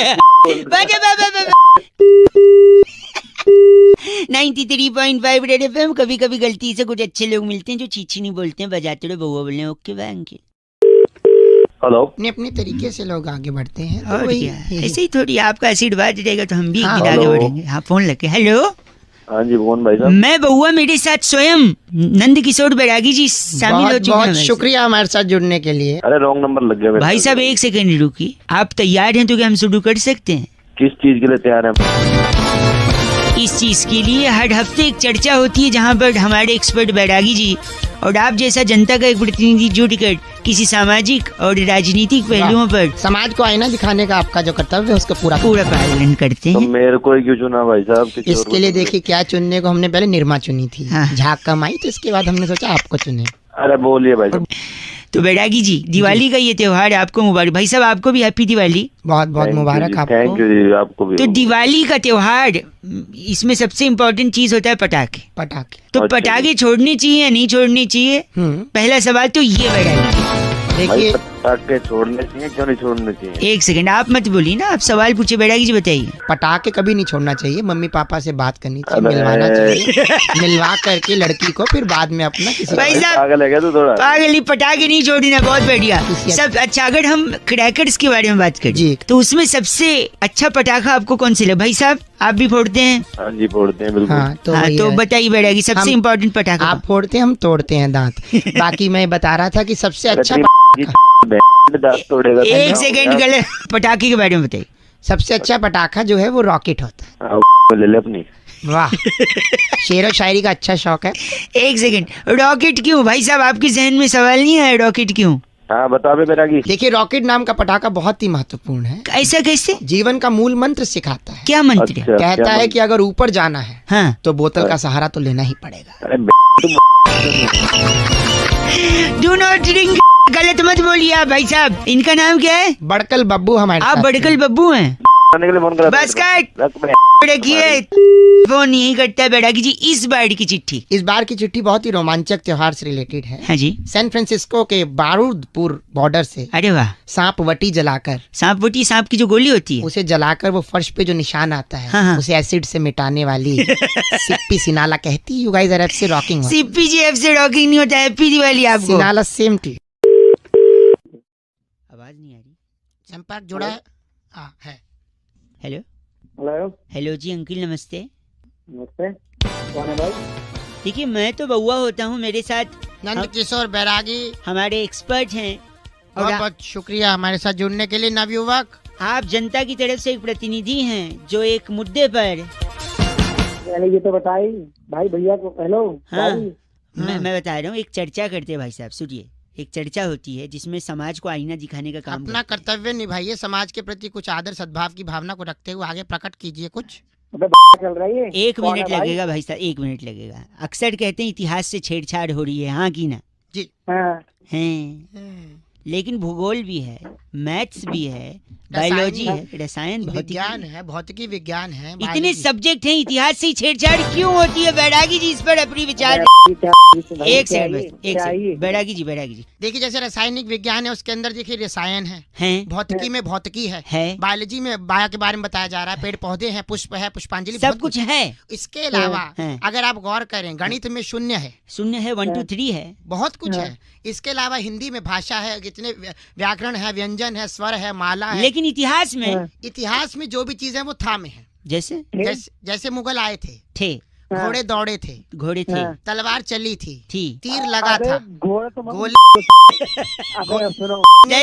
93.5 रेड एफएम। कभी कभी गलती से कुछ अच्छे लोग मिलते हैं जो चीची नहीं बोलते हैं, बजाते रहो बउआ बोलने। Okay bye uncle.
हेलो।
अपने अपने तरीके से लोग आगे बढ़ते हैं, तो
और
वही
क्या, ऐसे ही थोड़ी आपका आशीर्वाद रहेगा तो हम भी एक
हाँ,
दिन आगे
हेलो।
बढ़ेंगे। हाँ फोन लगे। हेलो।
हाँ जी कौन भाई साहब?
मैं बउआ, मेरे साथ स्वयं नंद किशोर बैरागी जी शामिल हो
बहुत
चुके हैं।
बहुत शुक्रिया हमारे साथ जुड़ने के लिए।
अरे रॉन्ग नंबर लग गया मेरे
भाई
साथ।
साहब एक सेकंड रुकिए, आप तैयार हैं तो क्या हम शुरू कर सकते हैं?
किस चीज के लिए तैयार है?
इस चीज के लिए हर हफ्ते एक चर्चा होती है जहां पर हमारे एक्सपर्ट बैरागी जी और आप जैसा जनता का एक प्रतिनिधि जुटकर किसी सामाजिक और राजनीतिक पहलुओं पर
समाज को आईना दिखाने का आपका जो कर्तव्य है उसको पूरा
पालन करते
तो
हैं।
मेरे को ही क्यों चुना भाई साहब? किसी और को
इसके लिए
चुना?
देखिए क्या चुनने को, हमने पहले निर्मा चुनी थी,
हाँ।
झाग कमाई, तो इसके बाद हमने सोचा आपको चुने।
अरे बोलिए भाई साहब।
तो बैरागी जी, दिवाली का ये त्योहार आपको मुबारक। भाई साहब आपको भी हैप्पी दिवाली।
बहुत बहुत मुबारक
थैंक
आपको।
यू जी, आपको भी।
तो दिवाली का त्योहार, इसमें सबसे इम्पोर्टेंट चीज होता है पटाखे।
पटाखे।
तो
अच्छा
पटाखे छोड़ने चाहिए या नहीं छोड़ने चाहिए? पहला सवाल तो ये बैरागी।
भाई
देखिए
पटाखे छोड़ने चाहिए क्यों नहीं छोड़ने चाहिए?
एक सेकंड, आप मत बोलिए ना, आप सवाल पूछे बैरागी जी, बताइए।
पटाखे कभी नहीं छोड़ना चाहिए, मम्मी पापा से बात करनी चाहिए,
अबे।
मिलवाना चाहिए, मिलवा करके लड़की को फिर बाद में अपना किसी
भाई साहब
पागल है क्या तू थोड़ा?
पागली, पटाखे नहीं छोड़ना, बहुत बढ़िया सब। अच्छा, अगर हम क्रैकर्स के बारे में बात करें
जी।
तो उसमें सबसे अच्छा पटाखा आपको कौन सा लगा? भाई साहब आप भी फोड़ते हैं?
हाँ जी फोड़ते हैं बिल्कुल।
हाँ तो
हाँ,
वही
तो
है।
बताइए बैरागी सबसे
हम-
इम्पोर्टेंट पटाखा।
आप फोड़ते हैं, हम तोड़ते हैं दांत। बाकी मैं बता रहा था कि सबसे अच्छा
दांत तोड़ेगा तो
एक
क्या
सेकंड,
होगा?
गलत, पटाखे के बारे में बताइए।
सबसे अच्छा पटाखा जो है वो रॉकेट होता है।
हाँ, ले ले अपनी।
वाह, शेर और शायरी का अच्छा शौक है।
एक सेकंड, रॉकेट क्यों भाई साहब? आपके जहन में सवाल नहीं आया रॉकेट क्यों?
हाँ बता बे बैरागी।
देखिए रॉकेट नाम का पटाखा बहुत ही महत्वपूर्ण है,
ऐसा कैसे?
जीवन का मूल मंत्र सिखाता है।
क्या मंत्र है?
अच्छा,
कहता
क्या
है
मंत्र?
कि अगर ऊपर जाना है
हाँ,
तो बोतल का सहारा तो लेना ही पड़ेगा।
अरे
डू नॉट ड्रिंक। गलत मत बोलिए आप भाई साहब। इनका नाम क्या है?
बड़कल बब्बू हमारे
आप
साथ
बड़कल
हैं।
बब्बू हैं?
के लिए फोन करा था।
बस काट।
रख बे।
रखिए, फोन यही करता है बैरागी जी। इस बार की चिट्ठी।
इस बार की चिट्ठी बहुत ही रोमांचक त्योहार से रिलेटेड है।
हाँ जी।
सैन फ्रांसिस्को के बारूदपुर बॉर्डर से
अरे वाह,
सांप वटी जलाकर,
सांप वोटी, सांप की जो गोली होती है।
उसे जलाकर वो फर्श पे जो निशान आता है
हाँ, हाँ।
उसे एसिड से मिटाने वाली सिप्पी सिनाला कहती, यू गाइस आर एफ से रॉकिंग।
सीपीजीएफ से रॉकिंग नहीं होता है। हैप्पी दिवाली आपको।
सिनाला सेम टू।
आवाज नहीं आ रही।
संपर्क जुड़ा है। हाँ है।
हेलो
हेलो
हेलो जी अंकिल नमस्ते।
नमस्ते, कौन है भाई?
देखिए मैं तो बउआ होता हूँ, मेरे साथ
नंद किशोर बैरागी,
हमारे एक्सपर्ट हैं और
बहुत बहुत शुक्रिया हमारे साथ जुड़ने के लिए नवयुवक।
आप जनता की तरफ से एक प्रतिनिधि हैं जो एक मुद्दे पर।
पहले ये तो बताई भाई, भैया को। हेलो
हाँ,
भाई।
मैं बता रहा हूँ, एक चर्चा करते हैं भाई साहब, सुनिए। एक चर्चा होती है जिसमें समाज को आईना दिखाने का काम
अपना
करते हैं।
कर्तव्य निभाइए, समाज के प्रति कुछ आदर सद्भाव की भावना को रखते हुए आगे प्रकट कीजिए कुछ।
अबे चल रही है।
एक
कौन
मिनट
है भाई?
लगेगा भाई साहब, 1 मिनट लगेगा। अक्सर कहते हैं इतिहास से छेड़छाड़ हो रही है, हाँ की ना?
जी।
हाँ।
हैं, लेकिन भूगोल भी है, मैथ्स भी है, बायोलॉजी है, रसायन,
विज्ञान है, भौतिकी विज्ञान है,
इतने
बायोलॉजी।
सब्जेक्ट हैं, इतिहास से छेड़छाड़ क्यों होती है? बैरागी जी इस पर अपनी विचार। एक सेकंड बस, एक सेकंड। बैरागी जी
देखिए जैसे रासायनिक विज्ञान है उसके अंदर देखिए रसायन है, भौतिकी में भौतिकी है, बायोलॉजी में बायो के बारे में बताया जा रहा है, पेड़ पौधे हैं, पुष्प है, पुष्पांजलि,
सब कुछ है।
इसके अलावा अगर आप गौर करें गणित में शून्य है, 1 2 3 है, बहुत कुछ है। इसके अलावा हिंदी में भाषा है, जितने व्याकरण है, व्यंजन है, स्वर है, माला है।
लेकिन इतिहास में
जो भी चीज है वो था में है। जैसे मुगल आए थे, घोड़े दौड़े थे, तलवार चली थी, तीर लगा था, गोले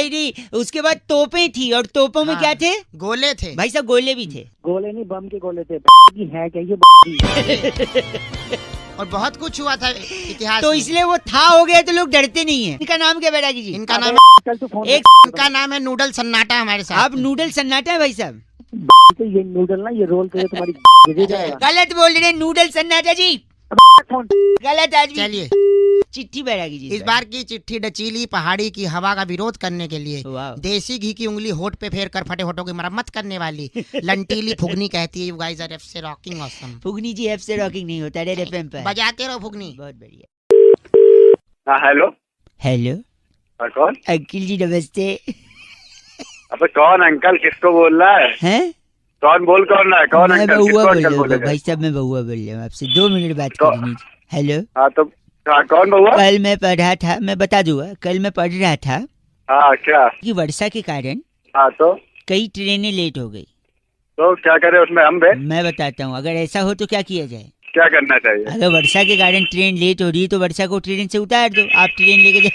नहीं, उसके बाद तोपें थी, और तोपों में क्या थे?
गोले थे।
भाई साहब गोले भी थे।
गोले नहीं, बम के गोले थे। है क्या ये?
और बहुत कुछ हुआ था इतिहास
तो
में।
इसलिए वो था हो गया तो लोग डरते नहीं है। इनका नाम क्या बैरागी जी?
इनका नाम है नूडल सन्नाटा। हमारे साथ
आप नूडल सन्नाटा है भाई साहब?
तो ये नूडल ना, ये रोल करे तुम्हारी
गलत बोल रहे नूडल सन्नाटा जी, गलत आदमी।
चलिए
चिट्ठी बैरागी जी,
इस बार की चिट्ठी डचीली पहाड़ी की हवा का विरोध करने के लिए देसी घी की उंगली होठ पे फेर कर फटे होठों की मरम्मत करने वाली लंटीली फुगनी कहती है, यू गाइस आर एफसे रॉकिंग ऑसम।
फुगनी जी एफसे रॉकिंग नहीं होता, रेड एफएम पे
बजाते रहो फुगनी।
बहुत बढ़िया।
हेलो
हेलो
कौन?
अंकिल जी नमस्ते।
अबे कौन अंकल? किसको बोल रहा है?
हैं?
कौन बोल रहा है? कौन
मैं
अंकल?
बउआ
किसको
बोल
अंकल
रहा हूँ
बोले?
भाई साहब, मैं बउआ बोल रहा हूँ आपसे, 2 मिनट बात करनी। हेलो।
हाँ तो कौन बउआ?
कल मैं पढ़ रहा था, मैं बता दूंगा, कल मैं पढ़ रहा था
क्या
कि वर्षा के कारण
तो
कई ट्रेनें लेट हो गई।
तो क्या करे उसमें हम?
मैं बताता हूँ, अगर ऐसा हो तो क्या किया जाए?
क्या करना चाहिए?
अगर वर्षा के कारण ट्रेन लेट हो रही है तो वर्षा को ट्रेन से उतार दो, आप ट्रेन लेके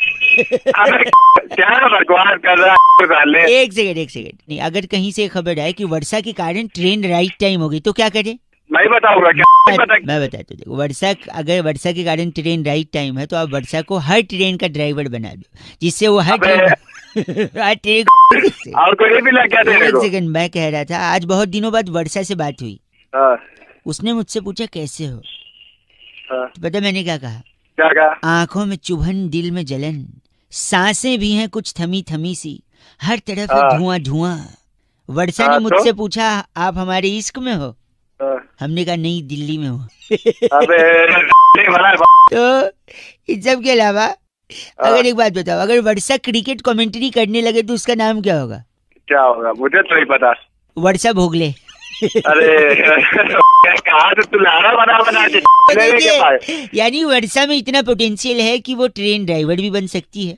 क्या बकवास कर रहा है?
एक सेकंड नहीं, अगर कहीं से खबर आए कि वर्षा के कारण ट्रेन राइट टाइम हो गई तो क्या करे?
मैं बताऊंगा क्या?
मैं बताता हूँ, देखो अगर वर्षा के कारण ट्रेन राइट टाइम है तो आप वर्षा को हर ट्रेन का ड्राइवर बना दो, जिससे वो हर ट्रेन
और कोई भी लग गया।
एक सेकंड, मैं कह रहा था आज बहुत दिनों बाद वर्षा से बात हुई। उसने मुझसे पूछा कैसे हो, तो पता मैंने क्या कहा?
क्या कहा?
आंखों में चुभन, दिल में जलन, सांसें भी हैं कुछ थमी थमी सी, हर तरफ है धुआं धुआं। वर्षा ने मुझसे पूछा आप हमारे इश्क में हो? हमने कहा नहीं, दिल्ली में हो। तो इन सब के अलावा अगर एक बात बताओ, अगर वर्षा क्रिकेट कमेंट्री करने लगे तो उसका नाम क्या होगा?
क्या होगा मुझे तो नहीं पता।
वर्षा भोगले।
अरे कहा तो तू लारा बना
यानी वर्षा में इतना पोटेंशियल है कि वो ट्रेन ड्राइवर भी बन सकती है,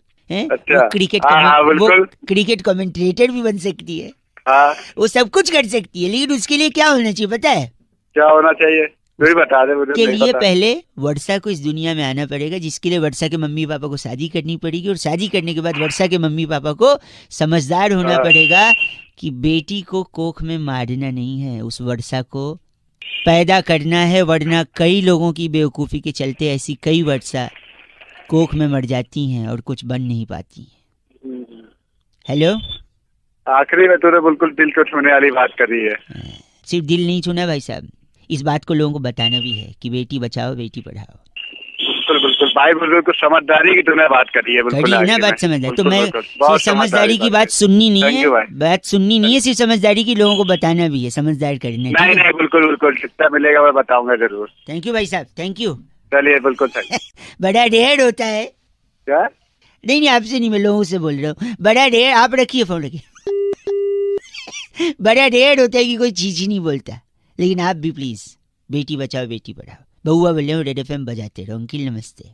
अच्छा।
वो क्रिकेट कमेंटेटर भी बन सकती है, वो सब कुछ कर सकती है। लेकिन उसके लिए क्या होना चाहिए पता है?
क्या होना चाहिए? तू बता दे मुझे।
के लिए पहले वर्षा को इस दुनिया में आना पड़ेगा, जिसके लिए वर्षा के मम्मी पापा को शादी करनी पड़ेगी, और शादी करने के बाद वर्षा के मम्मी पापा को समझदार होना पड़ेगा कि बेटी को कोख में मारना नहीं है, उस वर्षा को पैदा करना है, वरना कई लोगों की बेवकूफ़ी के चलते ऐसी कई वर्षा कोख में मर जाती हैं और कुछ बन नहीं पाती। हेलो,
आखिरी में तूने बिल्कुल दिल को छूने वाली बात कर रही है।
सिर्फ दिल नहीं छूना भाई साहब, इस बात को लोगों को बताना भी है कि बेटी बचाओ बेटी पढ़ाओ।
बिल्कुल भाई, बिल्कुल समझदारी की तूने बात करी है। बिल्कुल
ना बात समझदारी तो मैं सिर्फ समझदारी की बात सुननी नहीं है, बात सुननी नहीं है, सिर्फ समझदारी की लोगों को बताना भी है, समझदार करना।
नहीं बिल्कुल जितना मिलेगा मैं बताऊंगा जरूर।
थैंक यू भाई साहब, थैंक यू।
चलिए बिल्कुल
बड़ा ढेर होता है
क्या?
नहीं आपसे नहीं, मैं लोगों से बोल रहा हूँ। बड़ा ढेर, आप रखिए फोन रखिए। बड़ा ढेर होता है कि कोई चीज ही नहीं बोलता, लेकिन आप भी प्लीज बेटी बचाओ बेटी पढ़ाओ। बउआ बोल रहे हो, रेड एफएम बजाते रहो। अंकिल नमस्ते।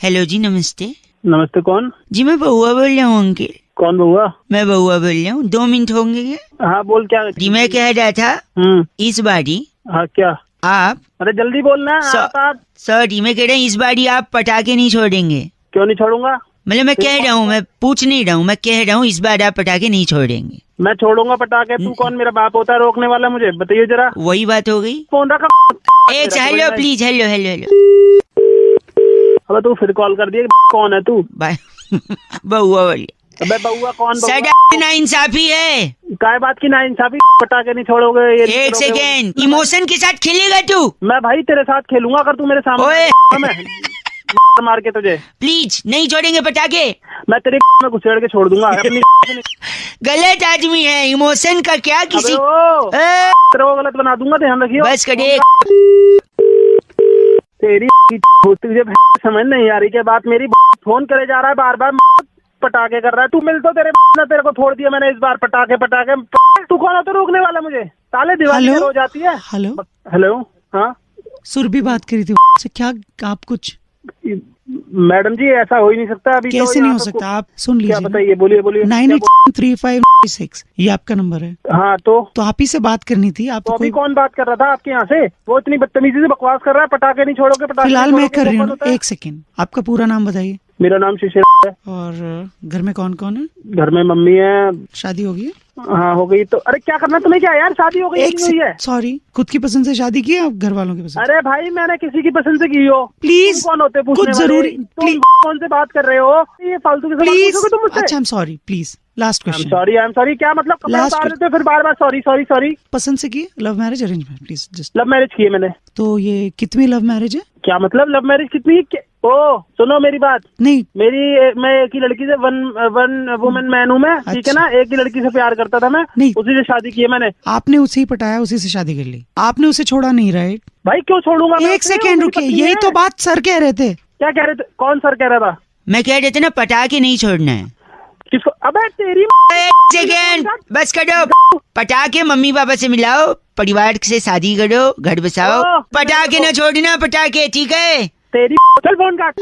हेलो जी नमस्ते।
नमस्ते, कौन?
जी मैं बउआ बोल रहा हूँ अंकिल।
कौन बउआ?
मैं बउआ बोल रहा हूँ, 2 मिनट होंगे क्या?
हाँ बोल, क्या?
जी मैं कह रहा था इस बारी
क्या
आप,
अरे जल्दी बोलना।
सॉरी मैं कह रहा हूँ इस बारी आप पटाखे नहीं छोड़ेंगे।
क्यों नहीं छोड़ूंगा?
मतलब मैं कह रहा हूँ, मैं पूछ नहीं रहा हूँ, मैं कह रहा हूँ इस बार आप पटाखे नहीं छोड़ेंगे।
मैं छोड़ूंगा पटाखे? तू कौन मेरा बाप होता है रोकने वाला? मुझे बताइए जरा।
वही बात हो गई।
फोन रखा।
Hello please, hello.
अब तू फिर कॉल कर दिया। कौन है तू?
बउआ बोलिए।
अबे बउआ कौन?
नाइंसाफी है।
काय बात की नाइंसाफी? पटाखे नहीं छोड़ोगे?
एक सेकेंड, इमोशन के साथ खेलेगा तू?
मैं भाई तेरे साथ खेलूंगा अगर तू मेरे सामने। मार के तुझे।
प्लीज नहीं छोड़ेंगे पटाखे।
मैं तेरे में घुसेड़ के छोड़ दूंगा अपनी।
गलत आदमी है, इमोशन का क्या किसी
तेरे को गलत बना दूंगा, ध्यान रखियो।
बस करे।
तेरी तुझे समझ नहीं आ रही क्या बात मेरी? फोन करे जा रहा है बार बार, पटाखे कर रहा है तू। मिल तो तेरे को छोड़ दिया मैंने इस बार। पटाखे तू कौन होता रोकने वाला मुझे? ताले दीवार हो जाती है।
हेलो
हेलो, हाँ
सुरभि बात करी थी से। क्या आप कुछ?
मैडम जी ऐसा हो ही नहीं सकता अभी।
कैसे नहीं हो सकता? आप सुन लीजिए।
क्या बताइए, बोलिए।
983596 ये आपका नंबर है।
हाँ तो
आप ही से बात करनी थी। आप
तो अभी कौन बात कर रहा था आपके यहाँ से? वो इतनी बदतमीजी से बकवास कर रहा है, पटाखे नहीं छोड़ोगे, पटाखे
फिलहाल मैं कर रही हूँ। एक सेकेंड, आपका पूरा नाम बताइए।
मेरा नाम शिशिर है।
और घर में कौन कौन है?
घर में मम्मी है।
शादी हो गई?
हाँ हो गई। तो अरे क्या करना तुम्हें? क्या यार शादी हो गई? है
सॉरी, खुद की पसंद से शादी की है आप घर वालों की पसंद?
अरे भाई मैंने किसी की पसंद से की हो।
प्लीज
कौन होते पूछने
कुछ जरूरी
तुम कौन से बात कर रहे हो? ये फालतू की
प्लीज।
तुम मुझसे।
अच्छा I am sorry, please last question.
I am sorry क्या मतलब? कपड़े उतार देते हो फिर बार बार सॉरी।
पसंद से की? Love marriage arrange marriage? Please just.
Love marriage की है मैंने।
तो ये कितनी लव मैरिज है?
क्या मतलब लव मैरिज कितनी? ओ सुनो मेरी बात।
नहीं
मैं एक ही लड़की से वन वुमेन मैन हूँ मैं, ठीक है ना? एक ही लड़की से प्यार करता था मैं,
नहीं।
उसी से शादी की है मैंने।
आपने उसे ही पटाया, उसी से शादी कर ली, आपने उसे छोड़ा नहीं, राइट?
भाई क्यों छोड़ूंगा मैं?
एक सेकेंड रुकिए, यही तो बात सर कह रहे थे।
क्या कह रहे थे? कौन सर कह रहा था?
मैं कह रहे थे ना पटाखे नहीं छोड़ना है।
किसको? अबे तेरी
एक सेकेंड बस करो। पटाखे मम्मी पापा से मिलाओ, परिवार से शादी करो, घर बसाओ। पटाखे ना छोड़ना, पटाखे, ठीक है?
तेरी चल फोन काट।